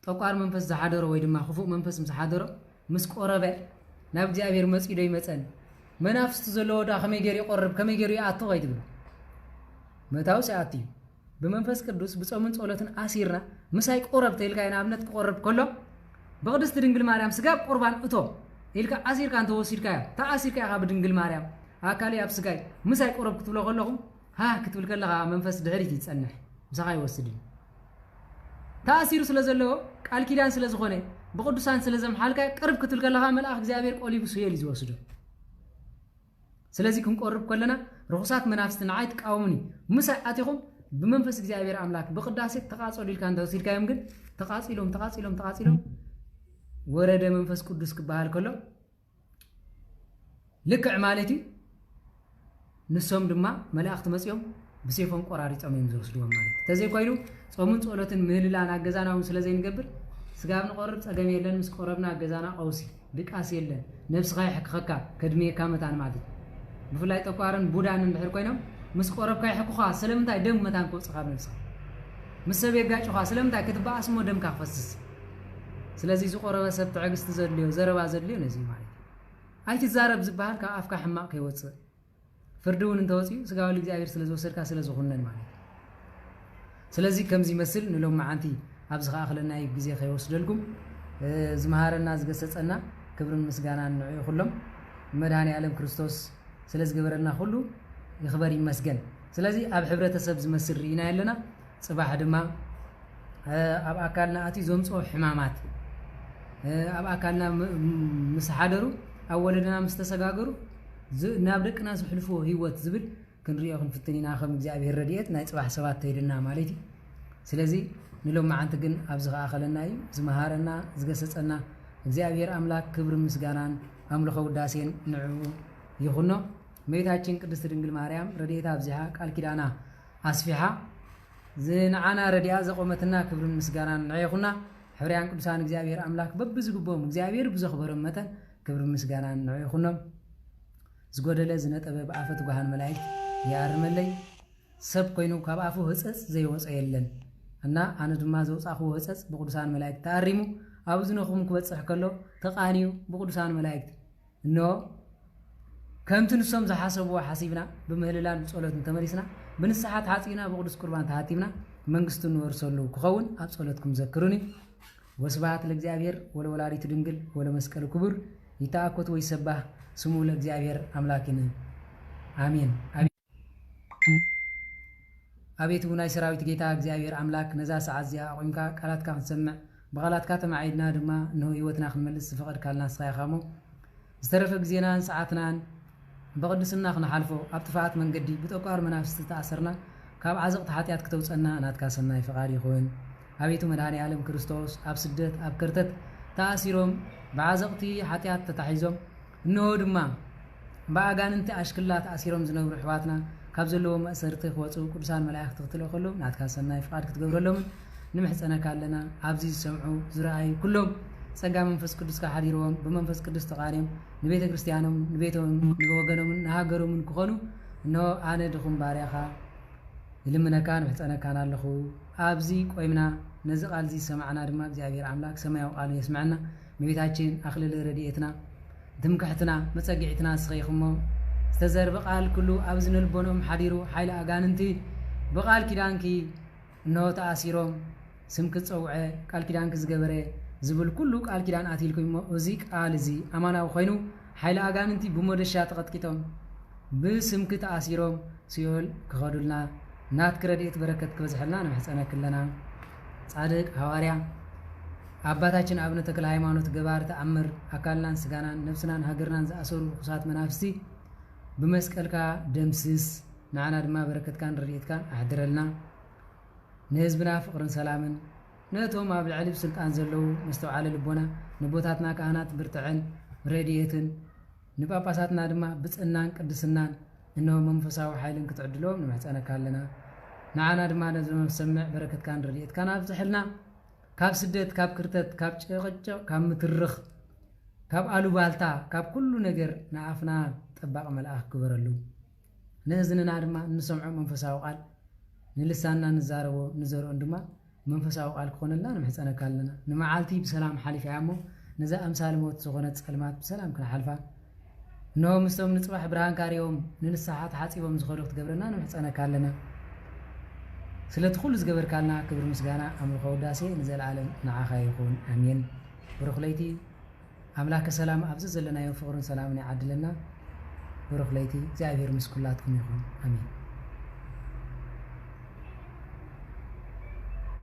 ጠቋር መንፈስ ዝሓደሮ ወይ ድማ ክፉእ መንፈስ ዝሓደሮ ምስ ቆረበ ናብ እግዚአብሔር መጽኢዶ ይመጸን መናፍስት ዘለዎ ዳ ከመይ ገር ይቆርብ ከመይ ገር ይኣቶ ይትብል መታው ሰዓቲ በመንፈስ ቅዱስ በጾምን ጸሎትን አሲርና ምሳይ ቆረብ ተይልካ ናብነት ቆረብ ከሎ በቅድስት ድንግል ማርያም ስጋ ቁርባን እቶ ይልካ አሲርካ አንተ ወሲድካ ታ አሲርካ ያ በድንግል ማርያም አካሊ ኣብ ስጋይ ምሳይ ቆረብ ክትብሎ ከለኹም ሃ ክትብል ከለኻ መንፈስ ድሕሪት ይጸንሕ ምሳኻ ይወስድን ታሲሩ ስለዘለዎ ቃል ኪዳን ስለዝኾነ በቅዱሳን ስለዘምሓልካ ቅርብ ክትብል ከለኻ መልአክ እግዚአብሔር ቆሊቡ ሲል ይወስዶ ስለዚህ ክንቆርብ ከለና ርኹሳት መናፍስት ንዓይት ቃውሙኒ ምሳይ አቲኹም በመንፈስ እግዚአብሔር አምላክ በቅዳሴ ተቃጾል ይልካ አንተ ወሲድካዮም ግን ተቃጺሎም ወረደ መንፈስ ቅዱስ ክባሃል ከሎ ልክዕ ማለቲ ንሶም ድማ መላእክት መጽዮም በሰይፎም ቆራሪጾም ይምዘውስዱም ማለት ተዘይ ኮይኑ ጾሙን ጸሎትን ምህልላን አገዛናውን ስለዘይ ንገብር ስጋብ ንቆርብ ጸገም የለን ምስ ቆረብና አገዛና ቀውሲ ድቃስ የለን ነፍስኻ ይሕክኸካ ከድሜ ካመታን ማለት بفلاي تقارن بودان الحر كوينهم مسقرب كاي حقوقها سلمتاي دم متان كوصخا بنفسها مسبي يغاچخا سلمتاي كتبا اسمو دم كافسس سلازي زقرب سب تعغست زدليو زربا زدليو نزي مالي اي تزارب زبال كافكا حماق يوص فردون انت وصي سغاو لغزابير سلازوسركا سلازخونن مالي سلازي كمزي مسل نلوم معانتي ابزخا اخلنا يغزي خيوسدلكم زمهارنا زغسصنا كبرن مسغانا نعي كلهم مداني عالم كريستوس سلاز جبرنا كله يخبر يمسجن سلازي أب حبرة سب زمسر رينا يلنا صباح دما أب أكلنا أتي زومس أو حمامات أب أكلنا مسحادرو أولنا مستسجاجرو نابدك ناس حلفوه هيوت زبل كن رياهم في التنين آخر مجزء به الرديات نايت صباح سبات تيرنا مالتي سلازي نلوم مع أنت جن أبزغ آخرنا أي زمهارنا زجسسنا እግዚአብሔር አምላክ ክብር ምስጋናን አምልኮ ውዳሴን ንዑ ይሁን እመቤታችን ቅድስት ድንግል ማርያም ረድኤታ አብዝሃ ቃል ኪዳና አስፊሃ ዝናዓና ረድያ ዘቆመትና ክብር ምስጋናን ንዑ ይሁንና ሕርያን ቅዱሳን እግዚአብሔር አምላክ በብዝግቦም እግዚአብሔር ብዘኽበሮም መተን ክብር ምስጋናን ንዑ ይሁን ዝጎደለ ዝነጠበ በአፈት ጓሃን መላእክት ያርመለይ ሰብ ኮይኑ ካብ አፉ ህጸጽ ዘይወጽ የለን እና አነ ድማ ዘውጻኹ ህጸጽ በቅዱሳን መላእክት ታሪሙ أبزنكم كبتصح كله تقانيو بقدسان ملائكة إنه كم تنسم زحاسبوا حسيبنا بمهللان بصولة تمريسنا بنسحات حاتينا بقدس قربان تهاتينا منقستون ورسولو كخون أبصولتكم ذكروني وسبحات لإግዚአብሔር ወለወላዲቱ ድንግል ወለመስቀሉ ክቡር ይታኮት ወይሰባህ ስሙ ለእግዚአብሔር አምላክን አሜን አቤቱ ናይ ሰራዊት ጌታ እግዚአብሔር አምላክ ነዛ ሰዓት ዚያ ቆምካ ቃላትካ ንሰምዕ بغلات كاتم عيدنا دما إنه يوتنا خملس فقد كالنا صغير خامو استرف جزينا ساعتنا بقدسنا خنا حلفو أبتفاعت من قدي بتوقار منافس تأثرنا كاب عزق تحاتيات كتوصلنا أنا تكاسلنا يفقاري خوين أبيتو مداني عالم كريستوس أب سدت أب كرتت تأثيرهم بعزقتي حاتيات تتحيزهم إنه دما باقان انت أشكلات تأثيرهم زنو رحواتنا كاب زلو مأسرتي خواتو كرسان ملايخ تغتلو خلو ناتكاسلنا يفقاري كتقبر لهم نمحسنا كالنا عبزي سمعوا زرعي كلهم سجى منفس قدس كحريرهم بمنفس قدس تقاريم نبيت كريستيانهم نبيتهم نجوجنهم نهاجرهم من كخانو إنه أنا دخون باريخا لمن كان محسنا كان الله عبزي قيمنا نزق عزي سمعنا دماغ زعبير عملاك سمع وقال يسمعنا نبيتاتين أخلل رديتنا دمكحتنا مسجعتنا صغيرهم استزر بقال كله عبزنا البنوم حريرو حيل أجاننتي بقال كدانكي إنه تأثيرهم سمك تصوعه قال كيدان كزغبره زبل كله قال كيدان اتيلكم اوزيك الزي امانه وخينو حيل اغاننتي بمودشا تقطقيتهم بسمك تاثيرهم سيول كخدلنا نات كريديت بركت كبزحلنا نحصنا كلنا صادق حواريا አባታችን አብነ ተክለ ሃይማኖት ገባር ተአምር አካልናን ስጋናን ነፍስናን ሀገርናን ዘአሰሩ ቁሳት መናፍስቲ በመስቀልካ ደምስስ ናና ድማ በረከትካን ረድኤትካን አድረልና نهزبنا فقرن سلامن نتوم أبل علب سلطان زلو مستوعال لبونا نبوتاتنا كهانات برتعن راديتن نبقى باساتنا دما بتسنان قدسنان إنه منفسا وحايلن كتعدلوم نمحسنا كالنا نعانا دما نزم سمع بركة كان راديت كان أبزحلنا كاب سدت كاب كرتت كاب شقجو كاب مترخ كاب آلو بالتا كاب كل نجر نعفنا طباق ملأخ كبرلو نهزننا دما نسمع منفسا وقال نلسانا نزارو نزارو عندما منفساو قال كوننا نمحصنا كالنا نمعالتي بسلام حالف يامو نزا امثال موت زغنت كلمات بسلام كن حلفا نو مستوم نصبح برهان كاريوم ننساحات حاصيبهم زخرخت قبرنا نمحصنا كالنا سلتخل زغبر كالنا كبر مسغانا امرخو داسي نزل العالم نعاخا يكون امين برخليتي املاك سلام ابز زلنا يفقرن سلامنا يعدلنا برخليتي زاير مسكلاتكم يكون امين